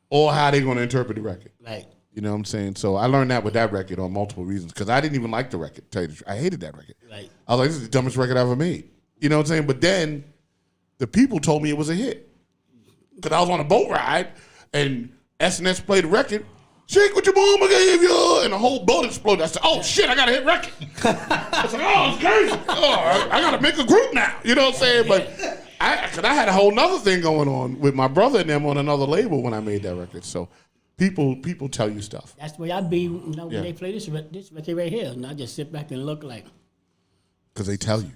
or how they're going to interpret the record. Right. You know what I'm saying? So I learned that with that record on multiple reasons, because I didn't even like the record, tell you the truth. I hated that record. Right. I was like, this is the dumbest record I ever made. You know what I'm saying? But then the people told me it was a hit. Because I was on a boat ride, and S&S played the record, shake what your mama gave you, and the whole boat exploded. I said, oh shit, I got a hit record. I was like, oh, it's crazy. Oh, I got to make a group now. You know what I'm saying? But I had a whole nother thing going on with my brother and them on another label when I made that record. So people tell you stuff. That's where I be, when they play this record right here, and I just sit back and look like. Because they tell you.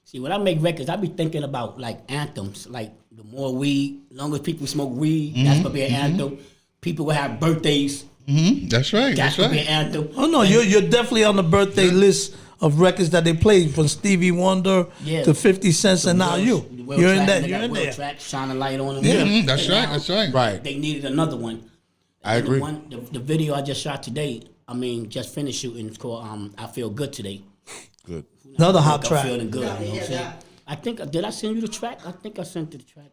See, when I make records, I be thinking about like anthems, like the more weed, long as people smoke weed, that's gonna be an anthem. People will have birthdays. That's right. That's gonna be an anthem. Oh no, you're definitely on the birthday list of records that they played, from Stevie Wonder to 50 Cent, and now you're in that. You're in there. Track, shine a light on them. Yeah, that's right. That's right. Right. They needed another one. I agree. The video I just shot today, just finished shooting. It's called I Feel Good Today. Good. Another hot track. I'm feeling good. You know what I'm saying? I think, did I send you the track? I think I sent you the track.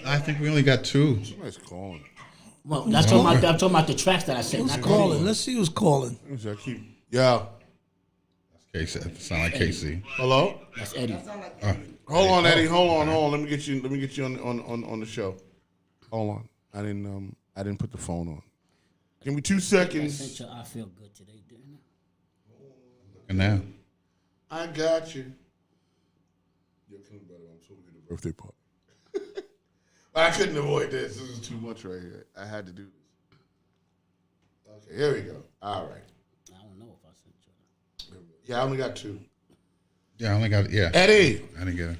I think we only got two. Somebody's calling. Well, that's I'm talking about the tracks that I sent. Who's calling? Let's see who's calling. Yeah. That's Casey. Sound like Casey. Hello? That's Eddie. Hold on, Eddie. Hold on. Let me get you on the show. Hold on. I didn't put the phone on. Give me 2 seconds. I sent you I Feel Good Today, didn't I? And now. I got you. Yo, come brother. I'm supposed to be the birthday party. I couldn't avoid this. This is too much right here. I had to do this. Okay, here we go. All right. I don't know if I sent you. Yeah, I only got 2. Yeah, I only got Eddie. I didn't get it.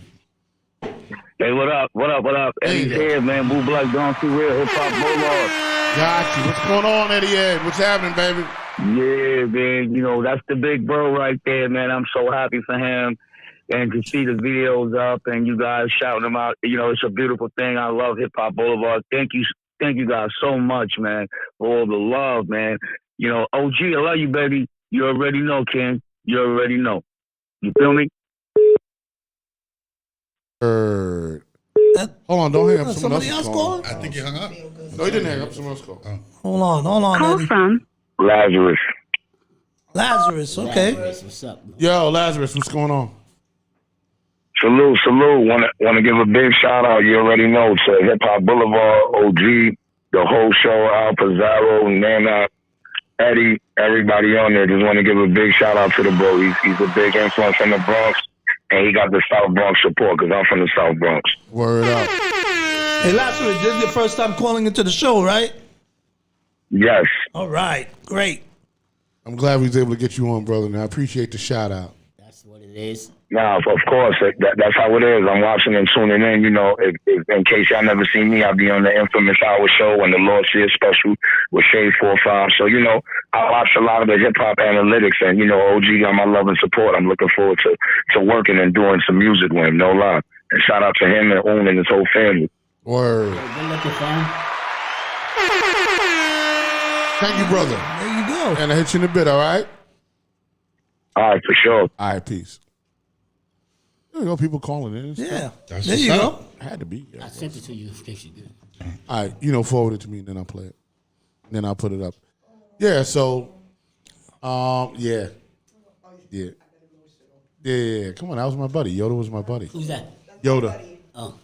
Hey, what up? What up? What up? Eddie's here, man. Boo Black going through real hip hop Boulevard. Got you. What's going on, Eddie Ed? What's happening, baby? Yeah, man. You know, that's the big bro right there, man. I'm so happy for him. And to see the videos up and you guys shouting them out, you know, it's a beautiful thing. I love Hip Hop Boulevard. Thank you guys so much, man, for all the love, man. You know, OG, I love you, baby. You already know, Ken. You already know. You feel me? Hold on, don't hang up. Somebody else calling? I think you hung up. No, he didn't hang up. Someone else called. Oh. Hold on, Call Eddie. from Lazarus. Lazarus, okay. Lazarus, what's up? Yo, Lazarus, what's going on? Salute. Want to give a big shout out. You already know to Hip Hop Boulevard, OG, the whole show, Al Pizarro, Nana, Eddie, everybody on there. Just want to give a big shout out to the bro. He's a big influence in the Bronx, and he got the South Bronx support because I'm from the South Bronx. Word up. Hey, Lazarus, this is your first time calling into the show, right? Yes. All right, great. I'm glad we was able to get you on, brother, and I appreciate the shout out. That's what it is. Nah, of course. That's how it is. I'm watching and tuning in. You know, if in case y'all never seen me, I'll be on the infamous Hour Show and the Lord Sears special with Shade 45. So, you know, I watch a lot of the hip-hop analytics, and, you know, OG got my love and support. I'm looking forward to working and doing some music with him, no lie. And shout out to him and Owen and his whole family. Word. Good looking, fam. Thank you, brother. There you go. And I hit you in a bit, all right? All right, for sure. All right, peace. There you go, people calling in. Yeah. That's There you what's go. up. Had to be. I sent it to you in case you good. All right, you know, forward it to me, and then I'll play it. And then I'll put it up. Yeah, so, yeah. Come on, that was my buddy. Yoda was my buddy. Who's that? Yoda. Oh.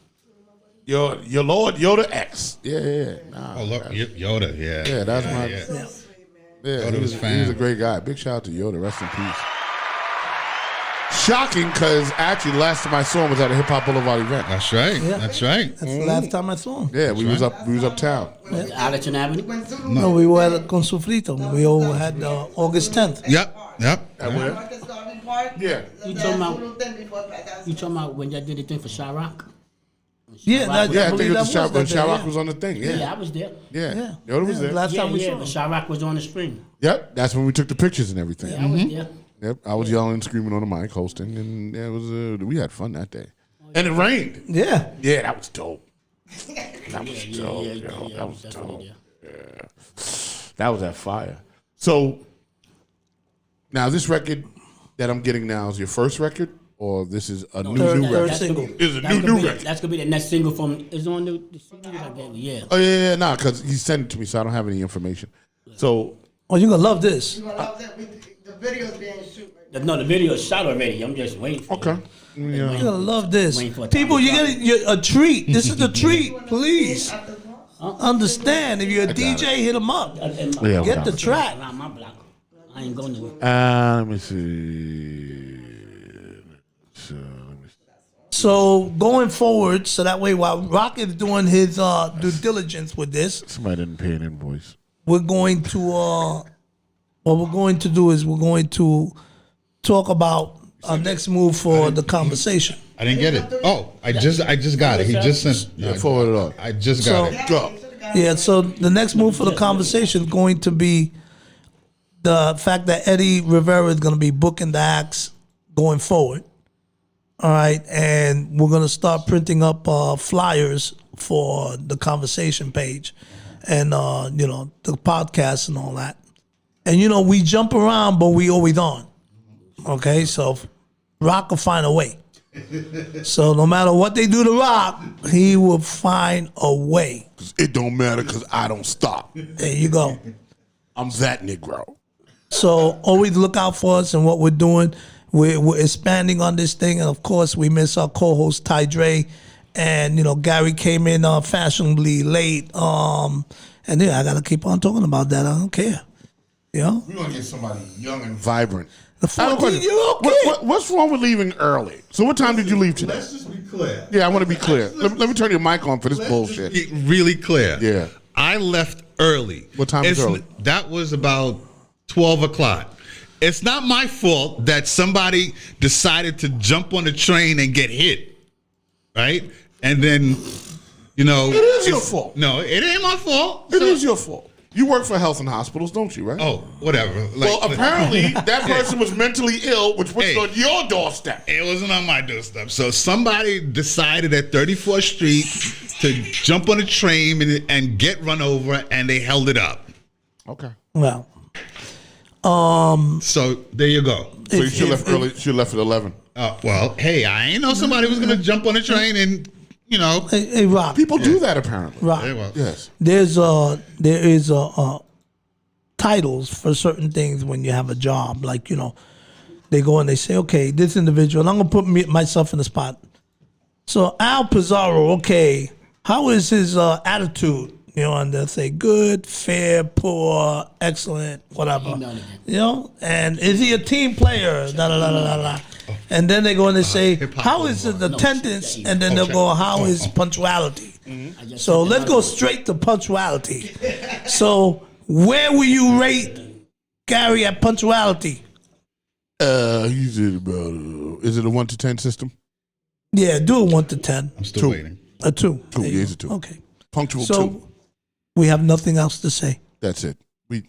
Your Lord Yoda X. Yeah. Nah, Oh, look, Yoda, yeah. Yeah, that's my. Yeah. Yeah, Yoda he was was fam. a great guy. Big shout out to Yoda. Rest in peace. Shocking, because actually, the last time I saw him was at a Hip Hop Boulevard event. That's right. Yeah. That's right. That's the last time I saw him. Yeah, we was uptown. Arlington Avenue? No, we were at Con Sufrito. We all had August 10th. Yep. Yeah. You talking about when y'all did the thing for Chirac? Yeah, I think it believe was that when that day, Chirac yeah. was on the thing. Yeah, Yeah. I was there. Yeah. Yoda was there. Last time we Yeah, saw but him. Chirac was on the screen. Yep, that's when we took the pictures and everything. Yeah, I was there. Yep, I was yelling and screaming on the mic, hosting, and it was we had fun that day. And it rained. Yeah. Yeah, that was dope. That was dope. Yo. That was dope. Yeah. That was that fire. So now this record that I'm getting now is your first record, or this is a new record? Third single. This is a new record. That's gonna be the next single from. Is on the CD that I gave you. Yeah. Oh yeah, nah, because he sent it to me, so I don't have any information. So, oh, you're gonna love this. You gonna love that the video's being shoot right No, the video is shot already. I'm just waiting for okay. it. You're gonna love this. Waiting for it. People, you get a treat. This is a treat. Please understand. If you're a DJ, hit them up. Yeah, Get the track. Around my block. I ain't going to. Let me see. So going forward, so that way while Rock is doing his due diligence with this, Somebody didn't pay an invoice. we're going to what we're going to do is we're going to talk about our next move for the conversation. I didn't get it. Oh, I just got it. He just sent. Yeah, forward it up. I just got it. Go. Yeah, so the next move for the conversation is going to be the fact that Eddie Rivera is going to be booking the acts going forward. All right, and we're going to start printing up flyers for the conversation page and, the podcast and all that. And, we jump around, but we always on. Okay, so Rock will find a way. So no matter what they do to Rock, he will find a way. It don't matter because I don't stop. There you go. I'm that Negro. So always look out for us and what we're doing. We're expanding on this thing, and of course, we miss our co-host Ty Dre, and Gary came in fashionably late. And I gotta keep on talking about that. I don't care. We're gonna get somebody young and vibrant. The 14-year-old kid. What's wrong with leaving early? So what time did you leave today? Let's just be clear. Yeah, I want to be clear. Let me turn your mic on for this bullshit. Be really clear. Yeah. I left early. What time was early? That was about 12 o'clock. It's not my fault that somebody decided to jump on the train and get hit, right? And then, you know. It is your fault. No, it ain't my fault. It is your fault. You work for health and hospitals, don't you, right? Oh, whatever. Well, apparently that person was mentally ill, which was on your doorstep. It wasn't on my doorstep. So somebody decided at 34th Street to jump on a train and get run over, and they held it up. Okay. Well. So there you go. So you should have left early. Should have left at 11. Well, hey, I ain't know somebody was going to jump on a train and, you know. Hey, Rob. People do that apparently. Rob. Yes. There is titles for certain things when you have a job. Like, you know, they go and they say, okay, this individual, I'm going to put myself in the spot. So Al Pizarro, okay, how is his attitude? You know, and they'll say good, fair, poor, excellent, whatever. You know, and is he a team player? Da, da, da, da, da. And then they go and they say, how is his attendance? And then they'll go, how is punctuality? So let's go straight to punctuality. So where will you rate Gary at punctuality? He's at about, is it a 1 to 10 system? Yeah, do a 1 to 10. I'm still waiting. A 2. 2, he's a 2. Okay. Punctual so, 2. We have nothing else to say. That's it.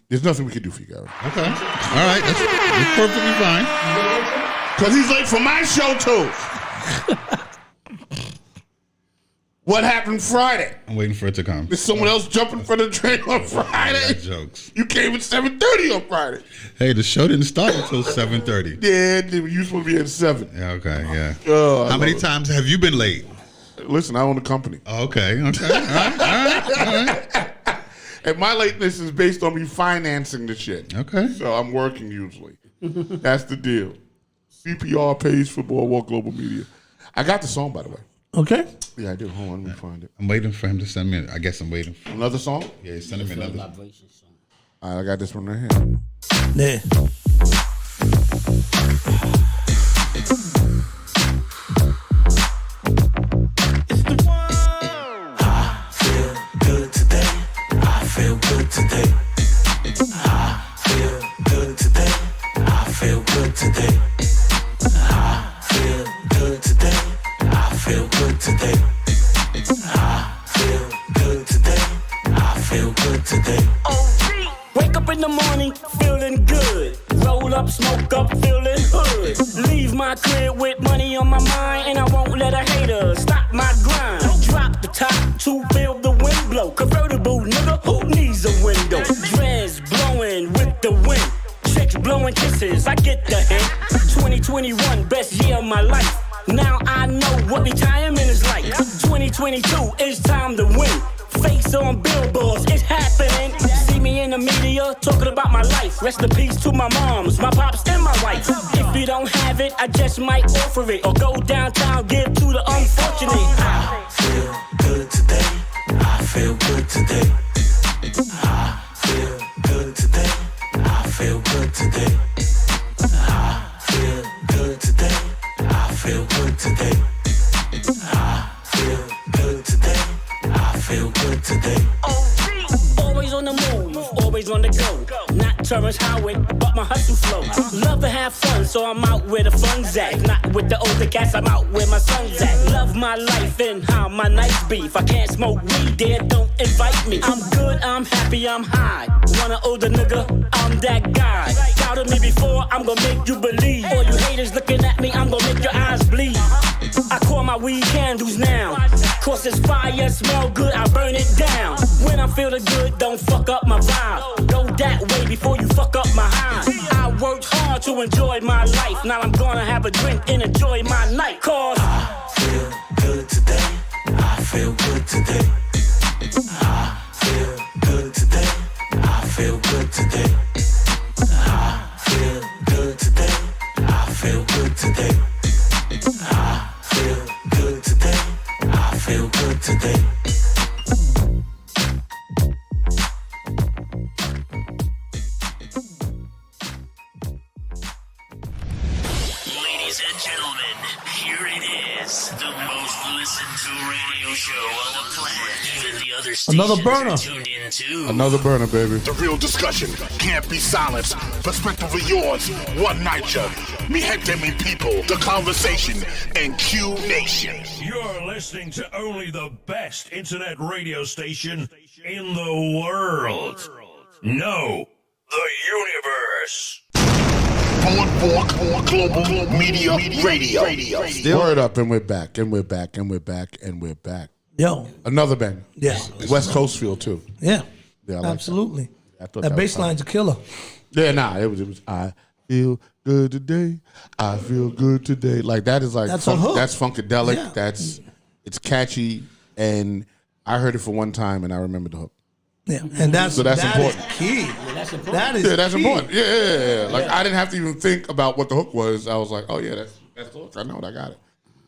There's nothing we can do for you, Gary. Okay. All right. That's perfectly fine. Because he's late for my show, too. What happened Friday? I'm waiting for it to come. There's someone else jumping for the train on Friday. Jokes. You came at 7:30 on Friday. Hey, the show didn't start until 7:30. Yeah, you supposed to be at 7. Yeah, okay, yeah. How many times have you been late? Listen, I own a company. Okay. All right. And my lateness is based on me financing the shit. Okay. So I'm working usually. That's the deal. CPR pays for Boardwalk Global Media. I got the song, by the way. Okay. Yeah, I do. Hold on, let me find it. I'm waiting for him to send me. I guess I'm waiting for another song. Yeah, he's sending me another. All right, I got this one right here. Yeah. Feel good today. I feel good today. I feel good today. I feel good today. I feel good today. I feel good today. I feel good today. Wake up in the morning feeling good. Roll up, smoke up, feeling hood. Leave my crib with money on my mind, and I won't let a hater stop my grind. Drop the top to feel the wind blow. Convertible nigga, who needs a window? Dreads blowing with the wind. Chicks blowing kisses, I get the hint. 2021, best year of my life. Now I know what retirement is like. 2022, it's time to win. Face on billboards, it's happening. See me in the media talking about my life. Rest in peace to my moms, my pops, and my wife. If you don't have it, I just might offer it. Or go downtown, give to the unfortunate. I feel good today. I feel good today. I feel good today. I feel good today. I feel good today. I feel good today. I feel good today. I feel good today. Always on the move, always on the go. Not Terrence Howard, but my hustle flow. Love to have fun, so I'm out where the fun's at. Not with the older cats, I'm out where my son's at. Love my life and how my nights be. If I can't smoke weed, then don't invite me. I'm good, I'm happy, I'm high. Want an older nigga? I'm that guy. Doubted me before, I'm gonna make you believe. All you haters looking at me, I'm gonna make your eyes bleed. I call my weed candles now. Cause it's fire, smell good, I burn it down. When I'm feeling good, don't fuck up my vibe. Go that way before you fuck up my high. I worked hard to enjoy my life. Now I'm gonna have a drink and enjoy my night. Cause I feel good today. I feel good today. I feel good today. I feel good today. I feel good today. I feel good today. I feel good today. I feel good today. Ladies and gentlemen, here it is, the most listen to a radio show on the planet. Even the other Another stations burner. are tuned in too. Another burner, baby. The real discussion can't be silenced. Perspective of yours, one night. Mi gente, mi people. The conversation and Q Nation. You're listening to only the best internet radio station in the world. No, the universe. Boardwalk Global Media Radio. Word up, and we're back, and we're back, and we're back, and we're back. Yo. Another bang. Yeah. West Coast feel too. Yeah. Yeah, I like absolutely. I thought That was bass line's a killer. Yeah, nah, it was. I feel good today. I feel good today. Like that is like That's a hook. That's funkadelic. Yeah. It's catchy, and I heard it for one time, and I remember the hook. Yeah, and that's important. Is key. Yeah, that's important. That is That's key. important. Yeah. Like I didn't have to even think about what the hook was. I was like, oh yeah, that's the hook. I know it. I got it.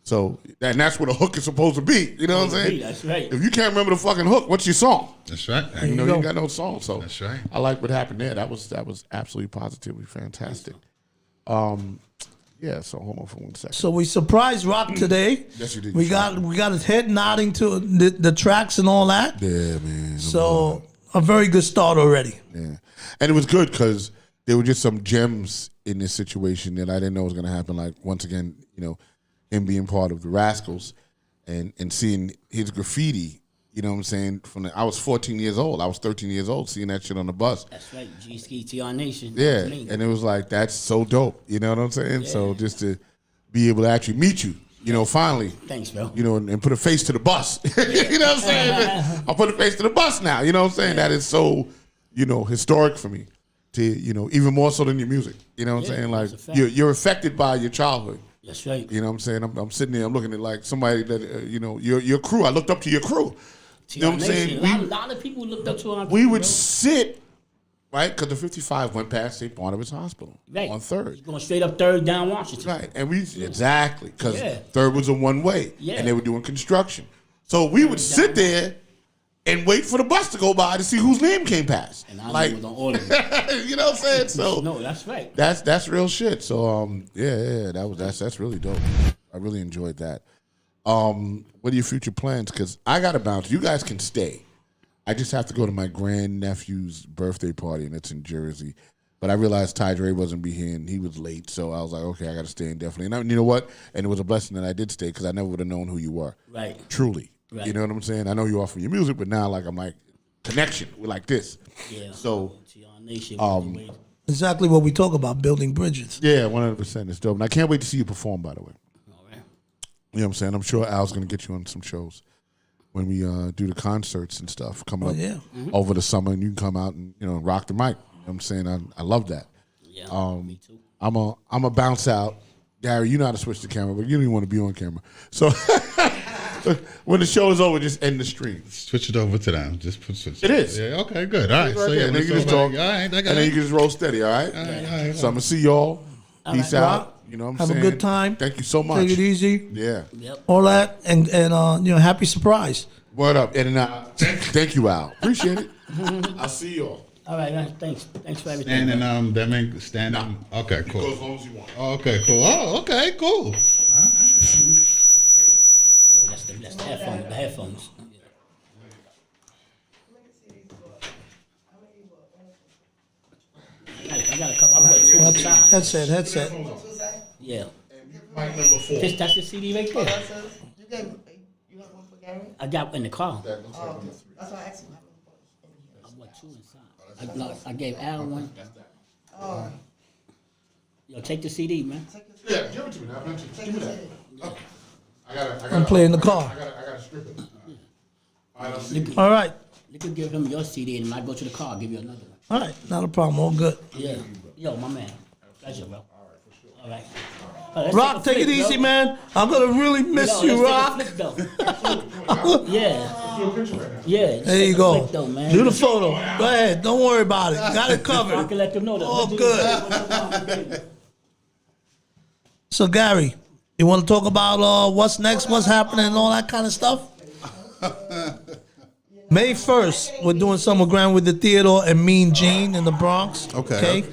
So and that's what a hook is supposed to be. You know what I'm saying? That's right. If you can't remember the fucking hook, what's your song? That's right. You know you got no song. So That's right. I like what happened there. That was absolutely positively fantastic. Yeah. So hold on for 1 second. So we surprised Rock today. Yes, you did. We got his head nodding to the tracks and all that. Yeah, man. So a very good start already. Yeah, and it was good because there were just some gems in this situation that I didn't know was going to happen. Like once again, him being part of the Rascals and seeing his graffiti. You know what I'm saying? I was 14 years old. I was 13 years old seeing that shit on the bus. That's right. G-Ski TR Nation. Yeah, and it was like that's so dope. You know what I'm saying? Yeah. So just to be able to actually meet you. Finally. Thanks, bro. And put a face to the bus. You know what I'm saying? I'll put a face to the bus now. You know what I'm saying? That is so, historic for me. To even more so than your music. You know what I'm saying? Like you're affected by your childhood. That's right. You know what I'm saying? I'm sitting there, I'm looking at like somebody that your crew. I looked up to your crew. You know what I'm saying? A lot of people looked up to our We would sit, right? Because the 55 went past St. Barnabas Hospital on 3rd. Going straight up 3rd down Washington. Right, and exactly, because 3rd was a one-way, and they were doing construction. So we would sit there and wait for the bus to go by to see whose name came past. And I was on order. You know what I'm saying? So no, that's right. That's real shit. So that's really dope. I really enjoyed that. What are your future plans? Because I got to bounce. You guys can stay. I just have to go to my grandnephew's birthday party, and it's in Jersey. But I realized Ty Dre wasn't be here, and he was late. So I was like, okay, I got to stay indefinitely. And you know what? And it was a blessing that I did stay because I never would have known who you were. Right. Truly. Right. You know what I'm saying? I know you are from your music, but now I'm like, connection. We're like this. Yeah. So, exactly what we talk about, building bridges. Yeah, 100%. It's dope. And I can't wait to see you perform, by the way. You know what I'm saying? I'm sure Al's going to get you on some shows when we do the concerts and stuff coming up over the summer, and you can come out and rock the mic. You know what I'm saying? I love that. Yeah, me too. I'm a bounce out. Gary, you know how to switch the camera, but you don't even want to be on camera. So when the show is over, just end the stream. Switch it over to them. Just switch it. Is. Yeah, okay, good. All right. Right So yeah, and then you can just talk. All right, I got and then you can just roll steady, all right? All right. So I'm going to see y'all. Peace out. You know what I'm Have saying? a good time. Thank you so much. Take it easy. Yeah. Yep. All that, and happy surprise. Word up. And thank you, Al. Appreciate it. I'll see y'all. All right, man. Thanks for everything. Standing, that means standing. Nah. Okay, cool. Go as long as you want. Okay, cool. Oh, okay, cool. Yo, that's the headphones. The headphones. I got a couple. I put two on the side. Headset. Yeah. Mic number 4. That's the CD right there. You got one for Gary? I got in the car. That's why I asked him. I bought 2 inside. I gave Al one. Oh. Yo, take the CD, man. Yeah, give it to me. Give me that. Okay. I gotta, I'm playing the car. I gotta strip it. I'll see. All right. You could give him your CD, and when I go to the car, I'll give you another one. All right. Not a problem. All good. Yeah. Yo, my man. Pleasure, bro. All right, for sure. All right. Rock, take it easy, man. I'm gonna really miss you, Rock. Yeah. There you go. Though, man. Do the photo. Go ahead. Don't worry about it. Got it covered. I can let them know that. All good. So, Gary, you want to talk about what's next, what's happening, and all that kind of stuff? May 1st, we're doing Summer Grand with the Theodore and Mean Gene in the Bronx. Okay.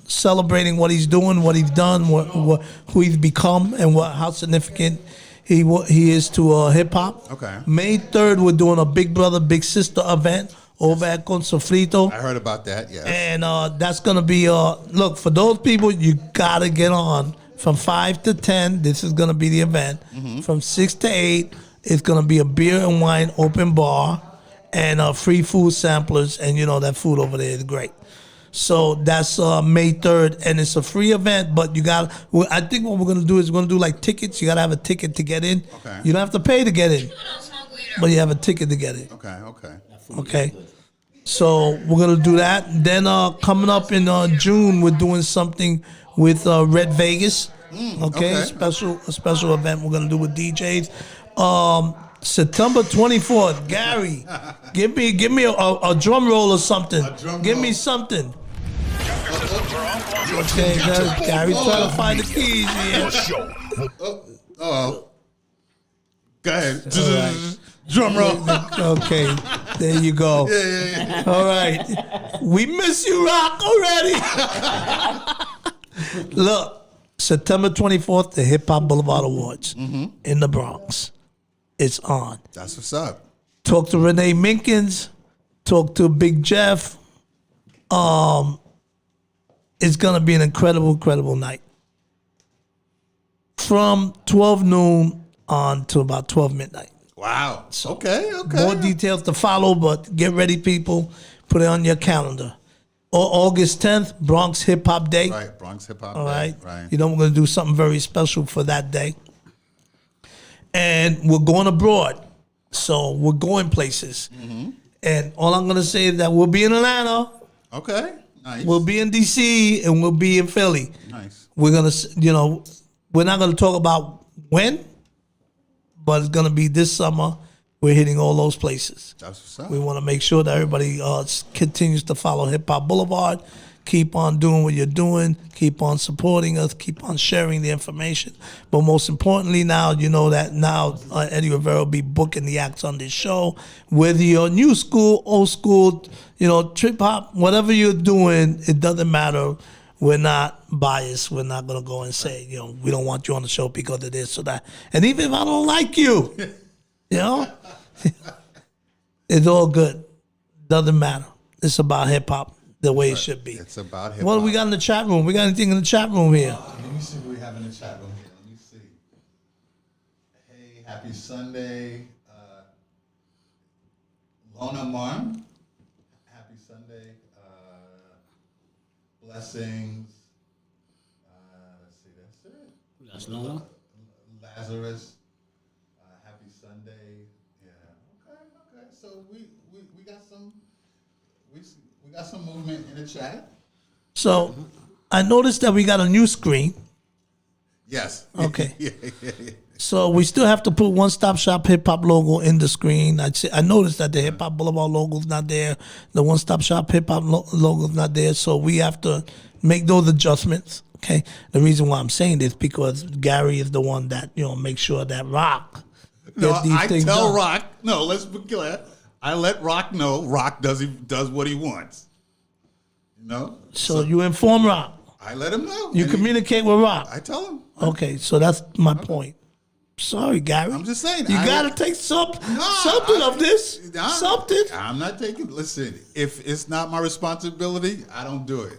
Celebrating what he's doing, what he's done, who he's become, and how significant He is to hip hop. Okay. May 3rd, we're doing a Big Brother Big Sister event over at Con Sofrito. I heard about that. Yes. And that's gonna be look, for those people, you gotta get on from 5 to 10. This is gonna be the event. From 6 to 8, it's gonna be a beer and wine open bar and free food samplers. And you know that food over there is great. So that's May 3rd, and it's a free event. But you got, I think what we're gonna do is we're gonna do like tickets. You gotta have a ticket to get in. Okay. You don't have to pay to get in, but you have a ticket to get in. Okay. Okay. Okay. So we're gonna do that. Then coming up in June, we're doing something with Red Vegas. Okay, a special event we're gonna do with DJs. September 24th, Gary, give me a drum roll or something. Give me something. Okay, Gary's trying to find the keys here. Oh. Go ahead. Right. Drum roll. Okay, there you go. Yeah. All right. We miss you, Rock, already. Look, September 24th, the Hip Hop Boulevard Awards in the Bronx. It's on. That's what's up. Talk to Renee Minkins. Talk to Big Jeff. It's going to be an incredible night. From 12 noon on to about 12 midnight. Wow. So, okay. More details to follow, but get ready, people. Put it on your calendar. August 10th, Bronx Hip Hop Day. Right, Bronx Hip Hop All Day. right. You know, we're going to do something very special for that day. And we're going abroad. So we're going places. And all I'm going to say is that we'll be in Atlanta. Okay. Nice. We'll be in D.C. and we'll be in Philly. Nice. We're going to, we're not going to talk about when, but it's going to be this summer. We're hitting all those places. That's what's up. We want to make sure that everybody continues to follow Hip Hop Boulevard. Keep on doing what you're doing. Keep on supporting us. Keep on sharing the information. But most importantly, now you know that now Eddie Rivera will be booking the acts on this show. Whether you're new school, old school, trip hop, whatever you're doing, it doesn't matter. We're not biased. We're not going to go and say, we don't want you on the show because of this or that. And even if I don't like you, it's all good. Doesn't matter. It's about hip hop the way it should be. It's about hip hop. What do we got in the chat room? We got anything in the chat room here? Let me see what we have in the chat room here. Let me see. Hey, happy Sunday. Lona Marn. Happy Sunday. Blessings. Let's see, that's it. That's Lona. Lazarus. Happy Sunday. Yeah. Okay. So we got some we got some movement in the chat. So I noticed that we got a new screen. Yes. Okay. yeah. So we still have to put One Stop Shop Hip Hop logo in the screen. I noticed that the Hip Hop Boulevard logo's not there. The One Stop Shop Hip Hop logo's not there. So we have to make those adjustments. Okay. The reason why I'm saying this because Gary is the one that makes sure that Rock. I tell Rock. No, let's be clear. I let Rock know. Rock does what he wants. So you inform Rock. I let him know. You communicate with Rock. I tell him. Okay, so that's my point. Sorry, Gary. I'm just saying. You got to take something of this. Something. I'm not taking. Listen, if it's not my responsibility, I don't do it.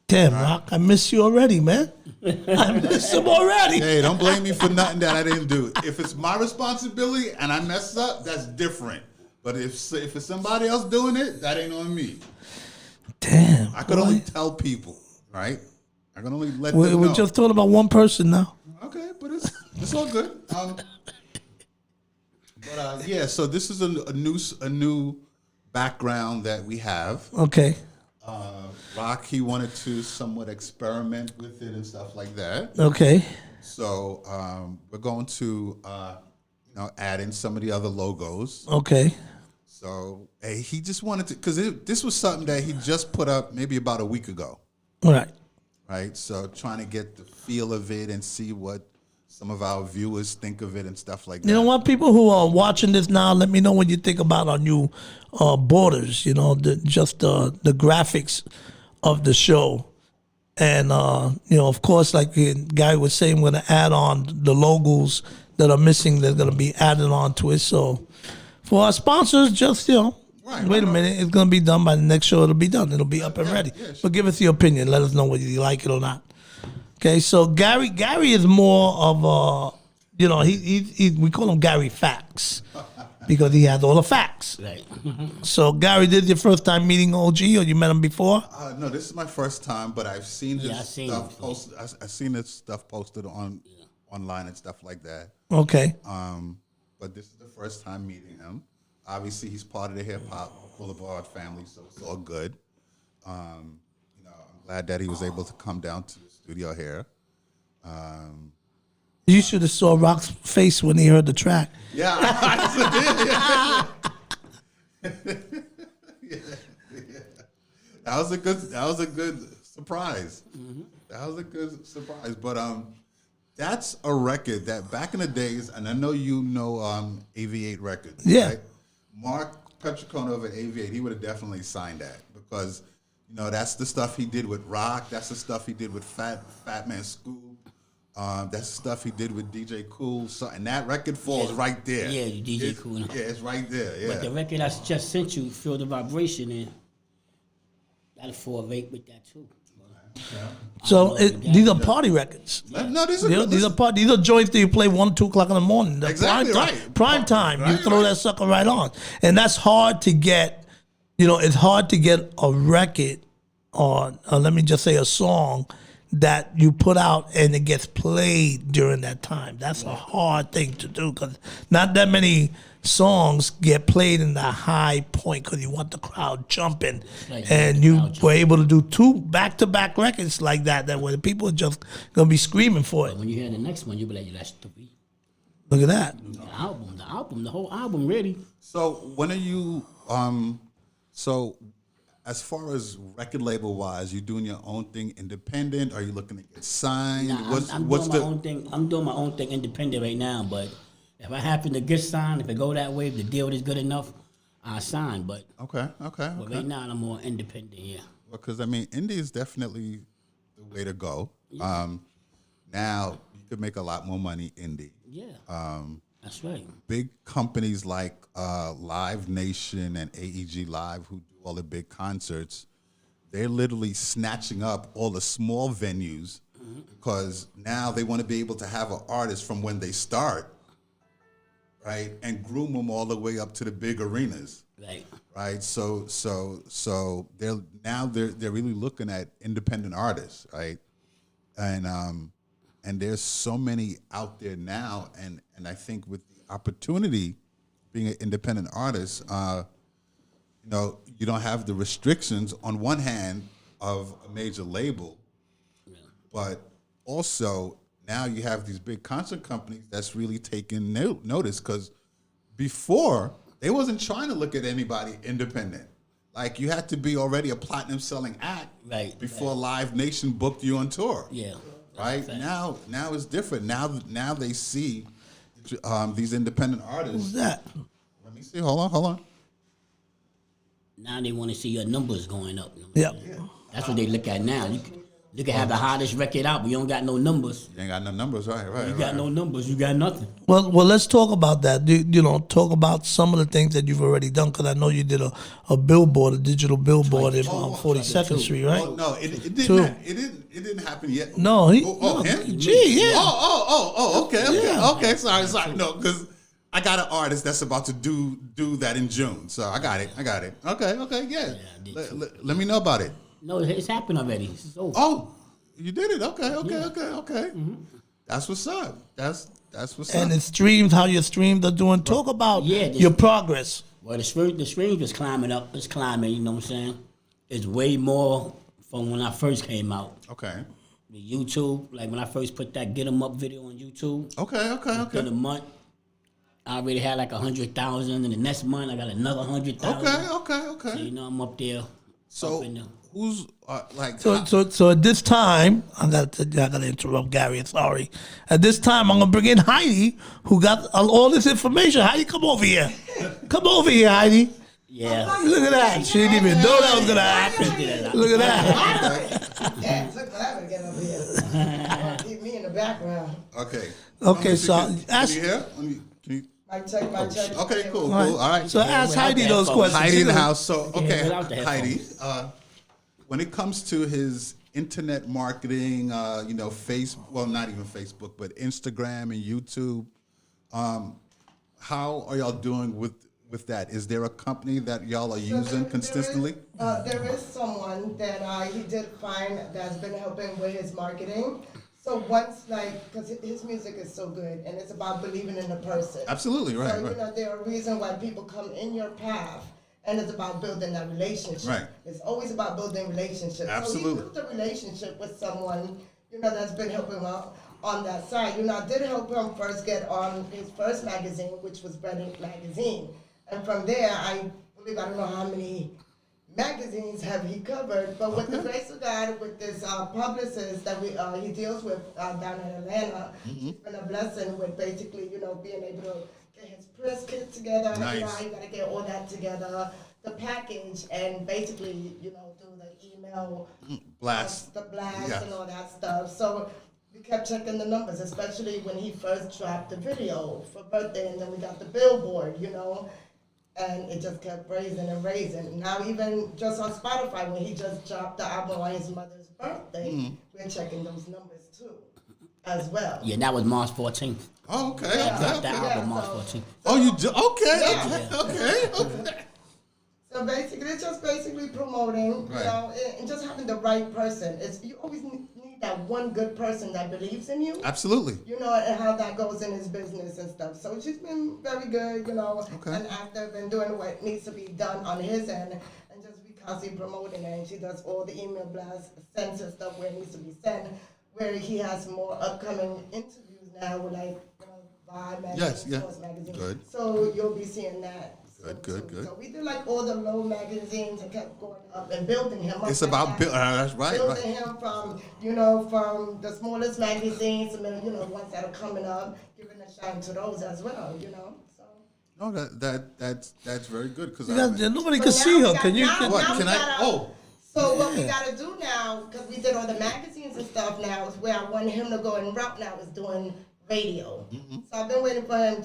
Damn, Rock, I miss you already, man. I miss him already. Hey, don't blame me for nothing that I didn't do. If it's my responsibility and I mess up, that's different. But if it's somebody else doing it, that ain't on me. Damn. I could only tell people, right? I can only let them know. We're just talking about one person now. Okay, but it's all good. Yeah. So this is a new background that we have. Okay. Rock, he wanted to somewhat experiment with it and stuff like that. Okay. So we're going to add in some of the other logos. Okay. So he just wanted to, because this was something that he just put up maybe about a week ago. Right. Right. So trying to get the feel of it and see what some of our viewers think of it and stuff like that. You know what? People who are watching this now, let me know what you think about our new borders. The graphics of the show, and of course, like Guy was saying, we're gonna add on the logos that are missing that's gonna be added on to it. So for our sponsors, just wait a minute, it's gonna be done by the next show. It'll be done. It'll be up and ready. But give us your opinion. Let us know whether you like it or not. Okay, so Gary is more of a, we call him Gary Facts because he has all the facts. Right. So Gary, this is your first time meeting OG, or you met him before? No, this is my first time, but I've seen his stuff posted. I've seen his stuff posted online and stuff like that. Okay. But this is the first time meeting him. Obviously, he's part of the Hip Hop Boulevard family, so it's all good. I'm glad that he was able to come down to the studio here. You should have saw Rock's face when he heard the track. Yeah. That was a good surprise. Mm-hmm. That was a good surprise. But that's a record that back in the days, and I know AV8 Records. Yeah. Right? Mark Petricone over at AV8, he would have definitely signed that because that's the stuff he did with Rock. That's the stuff he did with Fat Man Scoop. That's the stuff he did with DJ Cool. So, and that record falls right there. Yeah, DJ Cool. Yeah, it's right there. Yeah. But the record I just sent you, Feel the Vibration, in got a 4 of 8 with that too. So these are party records. No, these are joints that you play 1, 2 o'clock in the morning. Exactly prime time. You throw that sucker right on, and that's hard to get. It's hard to get a record on. Let me just say a song that you put out and it gets played during that time. That's a hard thing to do because not that many songs get played in the high point because you want the crowd jumping. And you were able to do 2 back-to-back records like that where the people are just going to be screaming for it. When you hear the next one, you'll be like, that's 3. Look at that. The whole album, really. So when are you, so as far as record label wise, you doing your own thing independent? Are you looking to get signed? Nah, I'm doing my own thing. I'm doing my own thing independent right now. But if I happen to get signed, if it go that way, if the deal is good enough, I'll sign. But okay. But right now, I'm more independent. Yeah. Because indie is definitely the way to go. Yeah. Now you could make a lot more money indie. Yeah. That's right. Big companies like Live Nation and AEG Live, who do all the big concerts, they're literally snatching up all the small venues because now they want to be able to have an artist from when they start, right, and groom them all the way up to the big arenas. Right. So they're really looking at independent artists, right, and there's so many out there now, and I think with the opportunity, being an independent artist, you don't have the restrictions on one hand of a major label, but also now you have these big concert companies that's really taking notice because before they wasn't trying to look at anybody independent. Like you had to be already a platinum selling act before Live Nation booked you on tour. Yeah. Right? Now it's different. Now they see these independent artists. Who's that? Let me see. Hold on. Now they want to see your numbers going up. Yeah. That's what they look at now. You can have the hottest record out, but you don't got no numbers. You ain't got no numbers, right? You got no numbers. You got nothing. Well, let's talk about that. Talk about some of the things that you've already done because I know you did a billboard, a digital billboard in 42nd Street, right? Oh, no, it didn't happen yet. No, him? Gee, yeah. Okay. Sorry. No, because I got an artist that's about to do that in June, so I got it. Okay, yeah. Let me know about it. No, it's happened already. It's over. Oh, you did it. Okay. Mm-hmm. That's what's up. That's what's up. And it streams, how your streams are doing. Talk about your progress. Well, the streams is climbing up. It's climbing, you know what I'm saying? It's way more from when I first came out. Okay. The YouTube, like when I first put that Get 'Em Up video on YouTube. Okay. Within a month, I already had like 100,000, and the next month I got another 100,000. Okay. So, I'm up there. So who's So at this time, I gotta interrupt Gary. Sorry. At this time, I'm gonna bring in Heidi, who got all this information. Heidi, come over here. Come over here, Heidi. Yeah. Look at that. She didn't even know that was gonna happen. Look at that. Yeah, look what happened again over here. Keep me in the background. Okay. Okay, so Can ask. you hear? Can you? My check. Okay, cool. All right. All right. So ask Heidi those questions. Heidi in the She house. So, okay, without the Heidi, when it comes to his internet marketing, not even Facebook, but Instagram and YouTube, how are y'all doing with that? Is there a company that y'all are using consistently? There is someone that he did find that's been helping with his marketing. So once, because his music is so good, and it's about believing in the person. Absolutely, right. So, right. there are reasons why people come in your path, and it's about building that relationship. Right. It's always about building relationships. Absolutely. So he built a relationship with someone, that's been helping him out on that side. I did help him first get on his first magazine, which was Bread Magazine. And from there, I don't know how many magazines have he covered, but with the grace of God, with this publicist that he deals with down in Atlanta, it's been a blessing with basically, being able to get his press kit together, Nice. how you got to get all that together, the package, and basically, do the email Blast. the blast Yeah. and all that stuff. So we kept checking the numbers, especially when he first dropped the video for birthday, and then we got the billboard, and it just kept raising and raising. Now even just on Spotify, when he just dropped the album on his mother's birthday, we're checking those numbers too, as well. Yeah, that was March 14th. Oh, okay. Yeah. Dropped that Yeah, album March so- 14th. Oh, you do? Okay. Yeah. Okay. So basically, it's just promoting, Right. and just having the right person. You always need that one good person that believes in you. Absolutely. And how that goes in his business and stuff. So she's been very good, Okay. and active and doing what needs to be done on his end, and just be constantly promoting it. And she does all the email blasts, sends her stuff where it needs to be sent, where he has more upcoming interviews now with Vibe magazine, Yes, yeah. Source magazine. Good. So you'll be seeing that. Good, good. So we did all the low magazines and kept going up and building him up. It's like about that. that's right. Building Right. him from the smallest magazines to ones that are coming up, giving a shine to those as well. So. No, that's very good because Nobody So can see now her. Can you? What now can we I? gotta- Oh, So what we gotta do now, because we did all the magazines and stuff now, is where I want him to go and route now is doing radio. So I've been waiting for him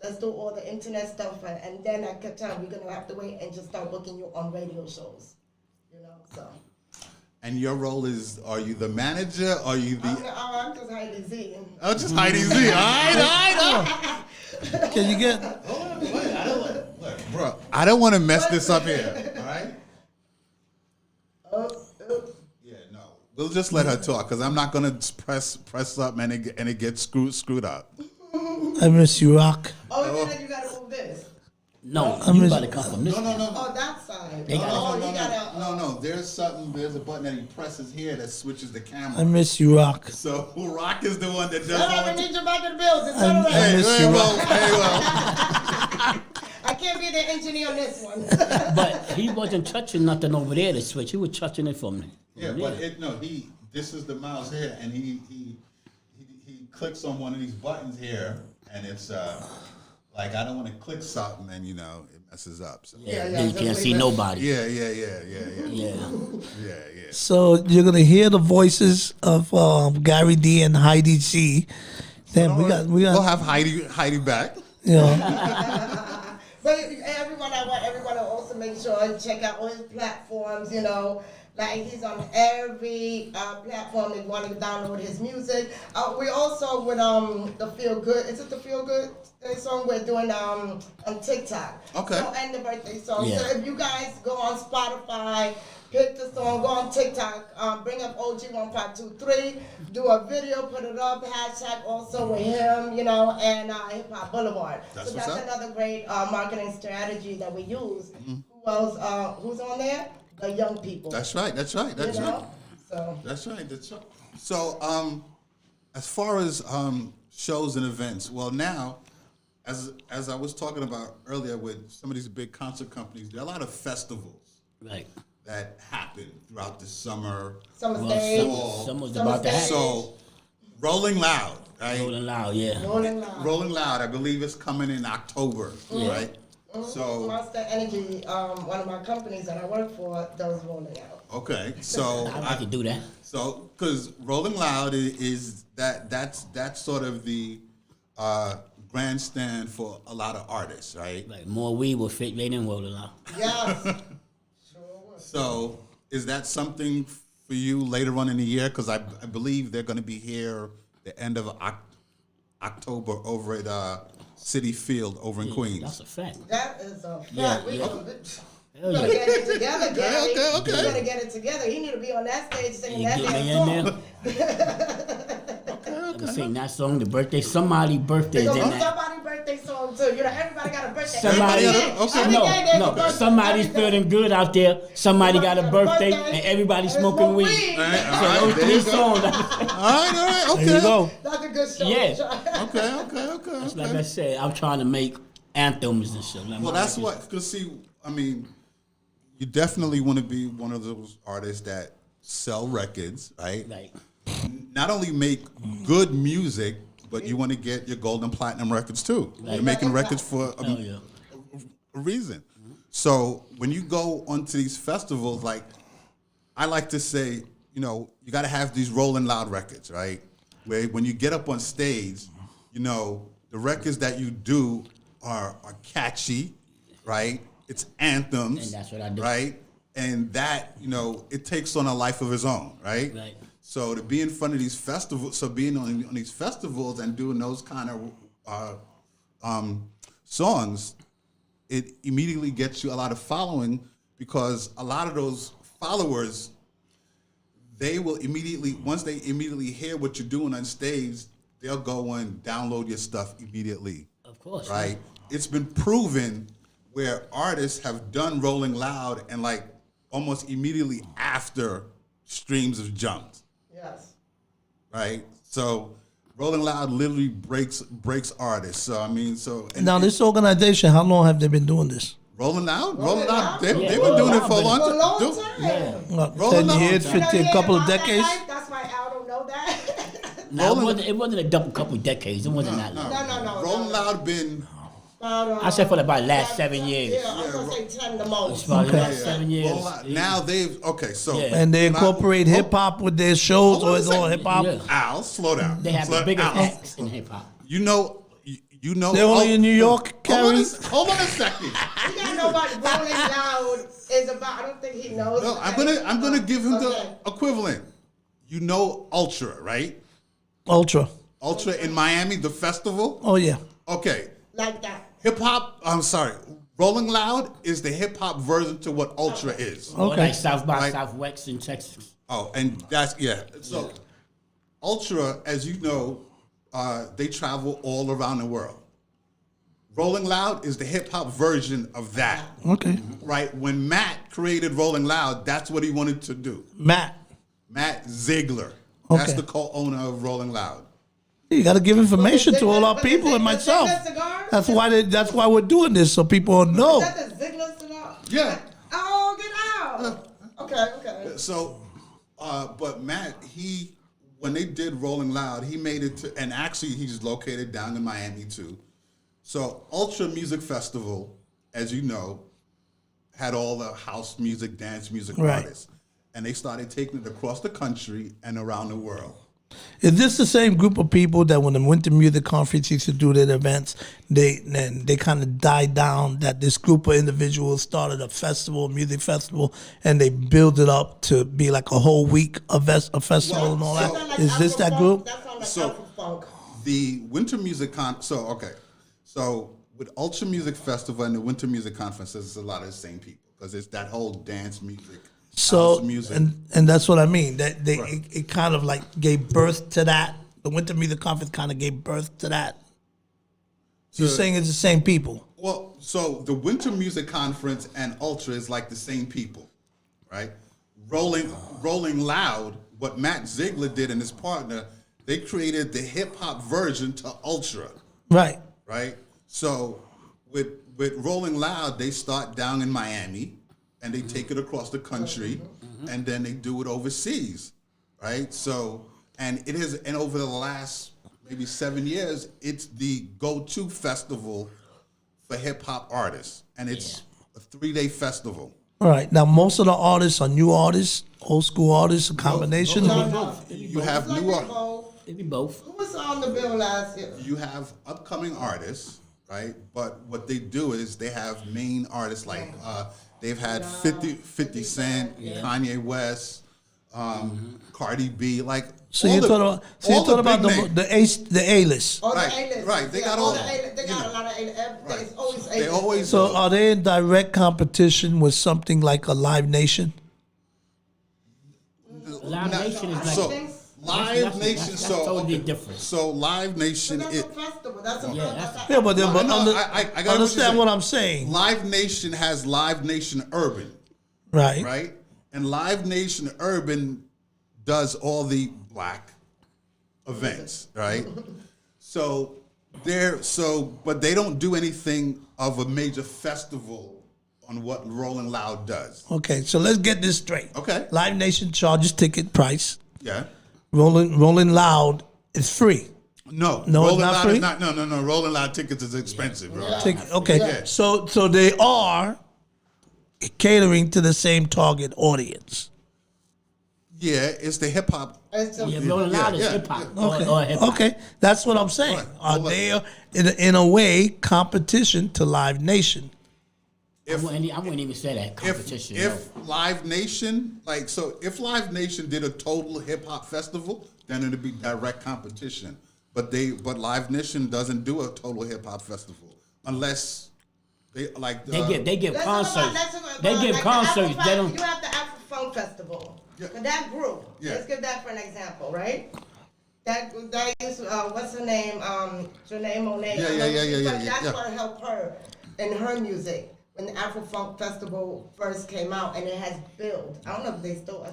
let's do all the internet stuff, and then I kept telling him, we're gonna have to wait and just start booking you on radio shows. So. and your role is? Are you the manager? Are you the? I'm just Heidi Z. Oh, just Heidi Z. All right. Can you get? Look, bro, I don't want to mess this up here. All right. Yeah, no. We'll just let her talk because I'm not gonna press up and it gets screwed up. I miss you, Rock. Then you gotta move this. No, I you miss- gotta come from this. No. Oh, that side. They got you gotta. No. There's a button that he presses here that switches the I camera. miss you, Rock. So Rock is the one that does I all don't the. need you back in the building. I miss you, Rock. I can't be the engineer on this one. But he wasn't touching nothing over there to switch. He was touching it from there. Yeah, but this is the mouse here, and he clicks on one of these buttons here, and it's I don't want to click something, and it messes up. So. Then you can't see nobody. Yeah. So you're gonna hear the voices of Gary D and Heidi C. Then we got. We'll have Heidi back. But I want everyone to also make sure and check out all his platforms, he's on every platform if you want to download his music. We also with the Feel Good, is it the Feel Good song we're doing on TikTok? Okay. So, and the birthday song. Yeah. So if you guys go on Spotify, pick the song, go on TikTok, bring up OG1523, do a video, put it up, hashtag also with him, and Hip Hop Boulevard. That's so what's that's up. another great marketing strategy that we use. Who else? Who's on there? The young people. That's right. So That's right. So, as far as shows and events, well, now, as I was talking about earlier with some of these big concert companies, there are a lot of festivals Right. that happen throughout the summer. Summer Well, Stage. Summer's Summer about to happen. Stage. So, Rolling Loud, right? Rolling loud, yeah. Rolling Loud. Rolling Loud, I believe it's coming in October, right? So Monster Energy, one of my companies that I work for, does Rolling Out. okay, so I like to do that. So because Rolling Loud is that's sort of the grandstand for a lot of artists, right? Like more weed will fit right in Rolling Loud. Yes. So is that something for you later on in the year? Because I believe they're going to be here the end of October over at City Field over in Queens. That's a fact. That is a fact. Yeah, We yeah. gotta get it together, Gary. Okay. You gotta get it together. You need to be on that stage singing You that get me damn in song. there. I can sing that song, the birthday. Somebody's birthday is Because in that. somebody's birthday song too. You know, everybody got a birthday. Somebody, Every day there's a no, birthday. somebody's Every day. feeling good out there. Somebody got a birthday, and everybody's smoking weed. All right, So those there three you go. songs. All right, okay. There you go. That's a good show. Yeah. Okay. That's like I said, I'm trying to make anthems and shit. Like Well, my that's records. what. Because see, I mean, you definitely want to be one of those artists that sell records, right? Like, Not only make good music, but you want to get your gold and platinum records too. You're making records for hell yeah. a reason. So when you go onto these festivals, like I like to say, you know, you got to have these Rolling Loud records, right? Where when you get up on stage, you know, the records that you do are catchy, right? It's anthems, And that's what I do. right? And that, you know, it takes on a life of its own, right? Right. So to be in front of these festivals, so being on these festivals and doing those kind of songs, it immediately gets you a lot of following because a lot of those followers, they will immediately, once they immediately hear what you're doing on stage, they'll go and download your stuff immediately. Of course. Right? It's been proven where artists have done Rolling Loud and like almost immediately after streams have jumped. Yes. Right? So Rolling Loud literally breaks artists. So I mean, and Now, this organization, how long have they been doing this? Rolling Loud, Rolling Loud? they've been doing it for a long For a time. long Dude, time. Yeah. Rolling 10 Loud. years, You know, 50, he a ain't couple of about that decades? life. That's why Al don't know that. No, it wasn't a double couple decades. It wasn't that long. No. Rolling Loud been I said for about the last 7 years. Yeah, I'm gonna say 10 the It's most. probably Okay. last 7 years. Rolling Loud. Now they've so Yeah. And they incorporate hip hop with their shows, or it's all hip hop? Yeah. Al, slow down. They have Slow- the biggest Al, acts in hip hop. You know. They're only in New York, Carrie? Hold on a second. You gotta know what Rolling Loud is about. I don't think he knows. No, I'm gonna give him Okay. the equivalent. You know Ultra, right? Ultra. Ultra in Miami, the festival. Oh, yeah. Okay. Like that. Hip hop, I'm sorry. Rolling Loud is the hip hop version to what Ultra is. Or Okay. like South by Right. Southwest in Texas. Oh, and that's, yeah. So, Ultra, as you know, they travel all around the world. Rolling Loud is the hip hop version of that. Okay. Right? When Matt created Rolling Loud, that's what he wanted to do. Matt, Ziegler. That's Okay. the co-owner of Rolling Loud. you got to give information to all our people and myself. That's why we're doing this, so people know. Is that the Ziegler cigar? Yeah. Oh, get out. Okay. So, but Matt, when they did Rolling Loud, he made it to, and actually he's located down in Miami too. So Ultra Music Festival, as you know, had all the house music, dance music Right. artists. And they started taking it across the country and around the world. Is this the same group of people that when the Winter Music Conference used to do their events, they kind of died down, that this group of individuals started a music festival, and they built it up to be like a whole week a festival and all That that? sound like Is this that Afro-funk. group? That sound like So- Afro-funk. The Winter Music So with Ultra Music Festival and the Winter Music Conference, there's a lot of the same people because it's that whole dance music, So house music. and that's what I mean. That Right. it kind of like gave birth to that. The Winter Music Conference kind of gave birth to that. You're saying it's the same people. Well, so the Winter Music Conference and Ultra is like the same people, right? Rolling Loud, what Matt Ziegler did and his partner, they created the hip hop version to Ultra, Right. right? So with Rolling Loud, they start down in Miami and they take it across the country and then they do it overseas, right? So, and over the last maybe 7 years, it's the go-to festival for hip hop artists, and it's a 3-day festival. All right. Now, most of the artists are new artists, old school artists, a combination. You have new artists. Maybe both. Who was on the bill last year? You have upcoming artists, right? But what they do is they have main artists like they've had 50 Cent, Kanye West, Cardi B, like. So you're talking about the A-list. Oh, Right, the A-list. right. They got all. They got a lot of A-list. Right. It's always A-list. They always. So are they in direct competition with something like a Live Nation? Live Nation is like So Live Nation. That's So totally different. So Live Nation. That's a festival. That's a Yeah, but I gotta understand what I'm saying. Live Nation has Live Nation Urban, Right. right? And Live Nation Urban does all the black events, right? But they don't do anything of a major festival on what Rolling Loud does. Okay, so let's get this straight. Okay. Live Nation charges ticket price. Yeah. Rolling Loud is free. No, No, Rolling it's not Loud free? is not. No. Rolling Loud tickets is expensive, bro. Okay, Yeah. so they are catering to the same target audience. Yeah, it's the hip hop. Rolling Loud is hip hop. Okay, Or hip-hop. okay, that's what I'm saying. Are they in a way competition to Live Nation? I wouldn't even say that competition. If Live Nation, if Live Nation did a total hip hop festival, then it'd be direct competition. But Live Nation doesn't do a total hip hop festival unless they They give concerts. They give concerts. They don't. You have the Afro Funk Festival. Yeah. For that group, Yeah. let's give that for an example, right? That is what's her name? Janae Monet. Yeah. That's what helped her in her music when the Afro Funk Festival first came out, and it has built. I don't know if they still. I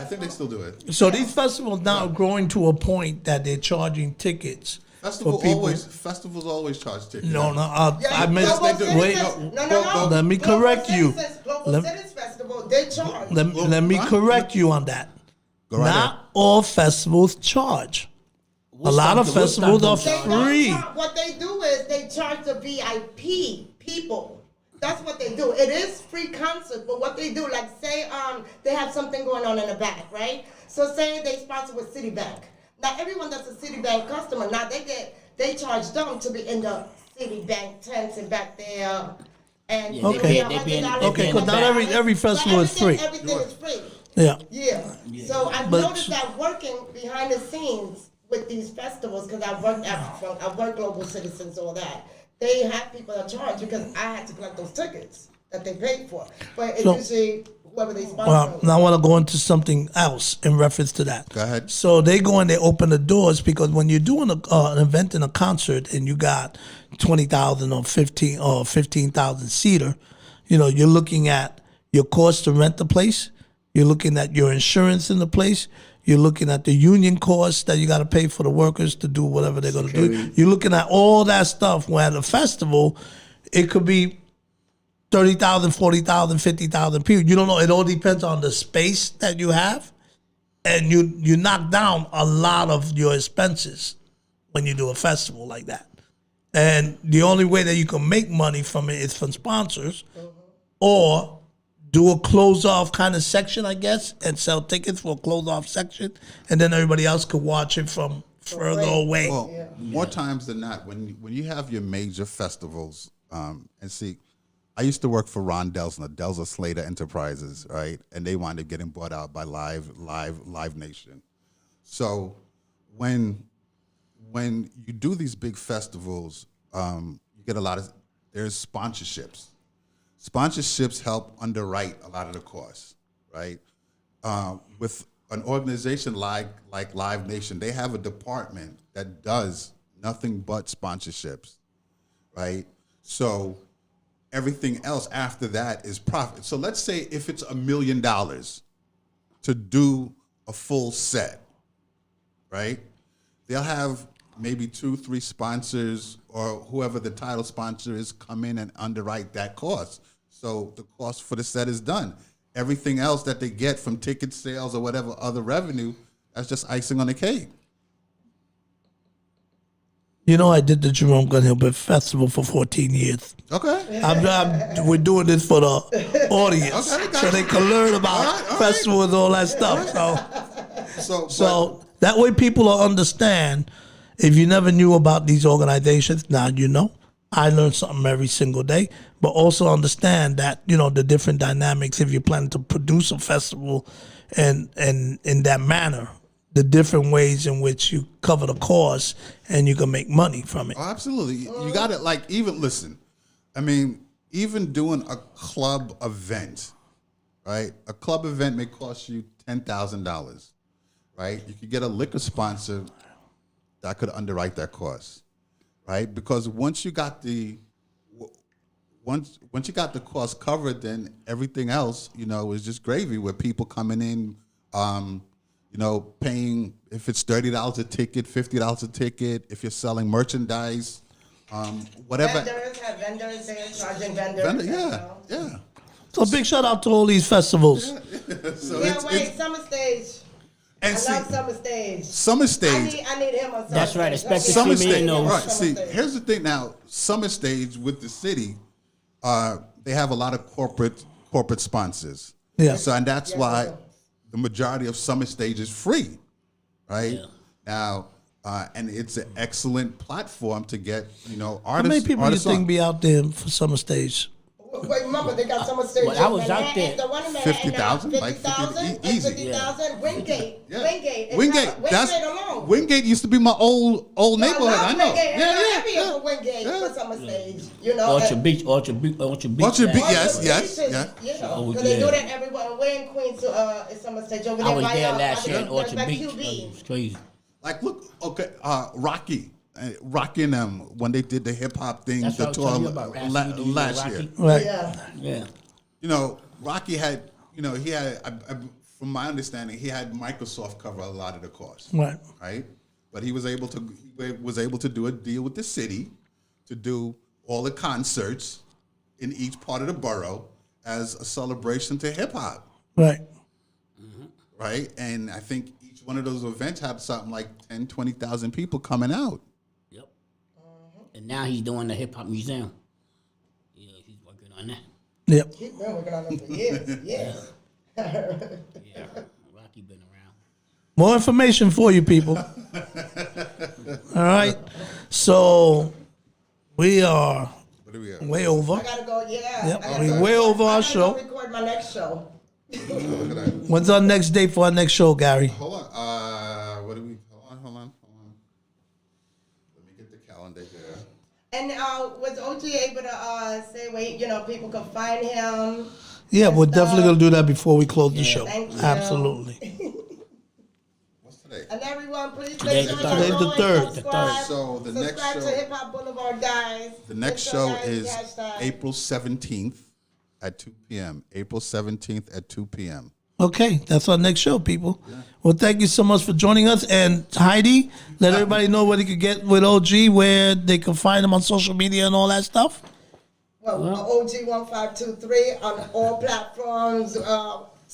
think they still do it. So these festivals now are growing to a point that they're charging tickets. Festivals always charge tickets. No. I missed. Wait. No. Let me correct you. Global Citizens Festival, they charge. Let me correct you on that. Not all festivals charge. A lot of festivals are free. What they do is they charge the VIP people. That's what they do. It is free concert, but what they do, like say they have something going on in the back, right? So say they sponsor with Citibank. Now everyone that's a Citibank customer, now they charge them to be in the Citibank tents and back there. And Okay, because not every festival is free. Everything is free. Yeah. So I've noticed that working behind the scenes with these festivals, because I've worked Global Citizens, all that. They have people that charge because I had to collect those tickets that they paid for. But it's usually whoever they sponsor. Well, now I want to go into something else in reference to that. Go ahead. So they go and they open the doors because when you're doing an event in a concert and you got 20,000 or 15,000 seater, you're looking at your cost to rent the place. You're looking at your insurance in the place. You're looking at the union costs that you got to pay for the workers to do whatever they're going to do. You're looking at all that stuff. Where at a festival, it could be 30,000, 40,000, 50,000 people. You don't know. It all depends on the space that you have. And you knock down a lot of your expenses when you do a festival like that. And the only way that you can make money from it is from sponsors or do a close-off kind of section, I guess, and sell tickets for a closed-off section, and then everybody else could watch it from further away. Well, more times than not, when you have your major festivals, and see, I used to work for Ron Delson, Delza Slater Enterprises, right? And they wound up getting bought out by Live Nation. So when you do these big festivals, you get there's sponsorships. Sponsorships help underwrite a lot of the costs, right? With an organization like Live Nation, they have a department that does nothing but sponsorships, right? So everything else after that is profit. So let's say if it's $1 million to do a full set, right? They'll have maybe 2-3 sponsors or whoever the title sponsor is come in and underwrite that cost. So the cost for the set is done. Everything else that they get from ticket sales or whatever other revenue, that's just icing on the cake. You know, I did the Jerome Gun Hill Festival for 14 years. Okay. We're doing this for the audience, Okay, so they can learn about festivals and all that stuff. So that way people will understand. If you never knew about these organizations, now you know. I learn something every single day, but also understand that, you know, the different dynamics if you're planning to produce a festival and in that manner, the different ways in which you cover the cost and you can make money from it. Oh, absolutely. You got it. Like, even listen, I mean, even doing a club event, right? A club event may cost you $10,000, right? You could get a liquor sponsor that could underwrite that cost, right? Because once you got the cost covered, then everything else, you know, is just gravy. With people coming in, you know, paying, if it's $30 a ticket, $50 a ticket. If you're selling merchandise, whatever. Vendors there, charging vendors. Yeah. So big shout out to all these festivals. Summer Stage. And I love Summer Stage. Summer Stage. I need him on Summer That's right, Stage. especially Summer female Stage. knows. Right. See, here's the thing now. Summer Stage with the city, they have a lot of corporate sponsors. Yeah. So, and that's why the majority of Summer Stage is free, right? Yeah. Now, and it's an excellent platform to get, you know, How artists. many people do you artists think on. be out there for Summer Stage? Wait, remember, they got Summer Stage. Well, I was out there. The one in Manhattan, 50,000, like 50,000, easy. 50,000. Wingate. Yeah. Wingate. Wingate. That's alone. Wingate used to be my old neighborhood. I know. Yeah. For Wingate for Summer Stage. You know. Orchard Beach. Orchard Beach. Yes. You know, Oh, because they do yeah. that everywhere. We're in Queens, is Summer Stage over there. I was by, there last year I at think Orchard by Beach. QB. It was crazy. Like, look, okay, Rocky and them when they did the hip hop thing, That's the what I was tour telling you about. Asking you, do you know last Rocky? year. Right. Yeah. You know, Rocky had, you know, he had, from my understanding, he had Microsoft cover a lot of the costs. Right. But he was able to do a deal with the city to do all the concerts in each part of the borough as a celebration to hip hop. Right. Right. And I think each one of those events had something like 10, 20,000 people coming out. Yep. And now he's doing the hip hop museum. Yeah, he's working on that. Yep. He's been working on it for years. Yes. Yeah. Rocky been around. More information for you people. All right. So we are What do we have? way over. I gotta go. Yeah. Yep, I gotta we go. way over our I gotta show. Go record my next show. Look at that. When's our next date for our next show, Gary? Hold on. What do we? Hold on. Let me get the calendar here. And was OG able to say where people can find him? Yeah, we're definitely gonna do that before we close the show. Thank you. Absolutely. What's today? And everyone, please Today's make the sure third. you go Today's the third. and subscribe. So the next Subscribe show. to Hip Hop Boulevard, guys. The next Hit show the guys is hashtag. April 17th at 2 p.m. April 17th at 2 p.m. Okay, that's our next show, people. Well, thank you so much for joining us. And Heidi, let everybody know where they can get with OG, where they can find him on social media and all that stuff. Well, OG1523 on all platforms,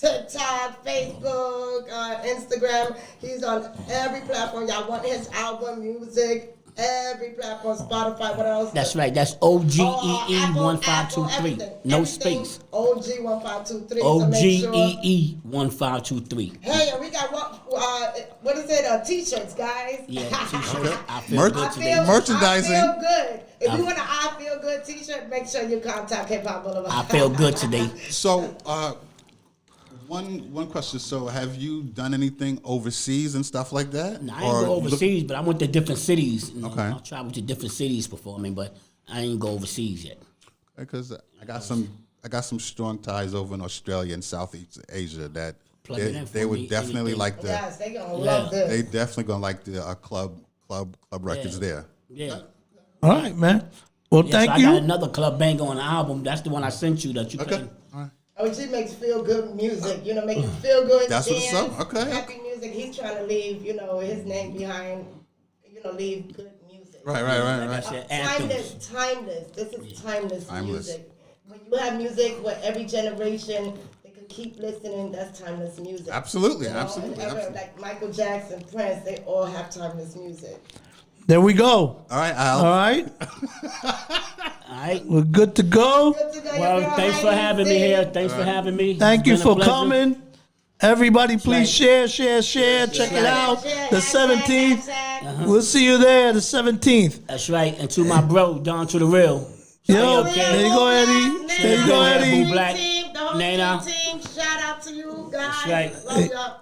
TikTok, Facebook, Instagram. He's on every platform. Y'all want his album, music, every platform, Spotify, what else? That's right. That's OGEE Apple, 1523. everything. No Everything, space. OG1523. So make sure. OGEE 1523. Hey, and we got what is it? T-shirts, guys. Yeah, t-shirts. I feel good today. Merchandising. I feel good. If you want an I Feel Good T-shirt, make sure you contact Hip Hop Boulevard. I feel good today. So, one question. So, have you done anything overseas and stuff like that? No, I ain't go overseas, but I went to different cities. You know, Okay. I traveled to different cities performing, but I ain't go overseas yet. Because I got some strong ties over in Australia and Southeast Asia that Plug it in they for would me, definitely anything. like the. Yes, they gonna love this. They definitely gonna like the club records there. Yeah. All right, man. Well, Yeah, thank so you. I got another Club Bang on the album. That's the one I sent you that you Okay. played. OG makes feel good music, make you feel good. That's what's dance, up, okay. Happy music. He's trying to leave, his name behind, leave good music. Right. Like I said, anthems. Timeless. This is timeless Timeless. music. When you have music where every generation they can keep listening, that's timeless music. Absolutely, You know? absolutely, And absolutely. like Michael Jackson, Prince, they all have timeless music. There we go. All right, Al. All right. All right. We're good to go. Well, thanks for having me here. Thanks for having me. Thank you It's been a for pleasure. coming. Everybody, please right. share. Check it right. out. The 17th. We'll see you there, the 17th. That's right. And to my bro, Don to the real. Yo, okay. there you go, Eddie. There you go, Eddie. Boo Black. Team, the whole Nana. team, shout out to you guys. That's right. Love y'all.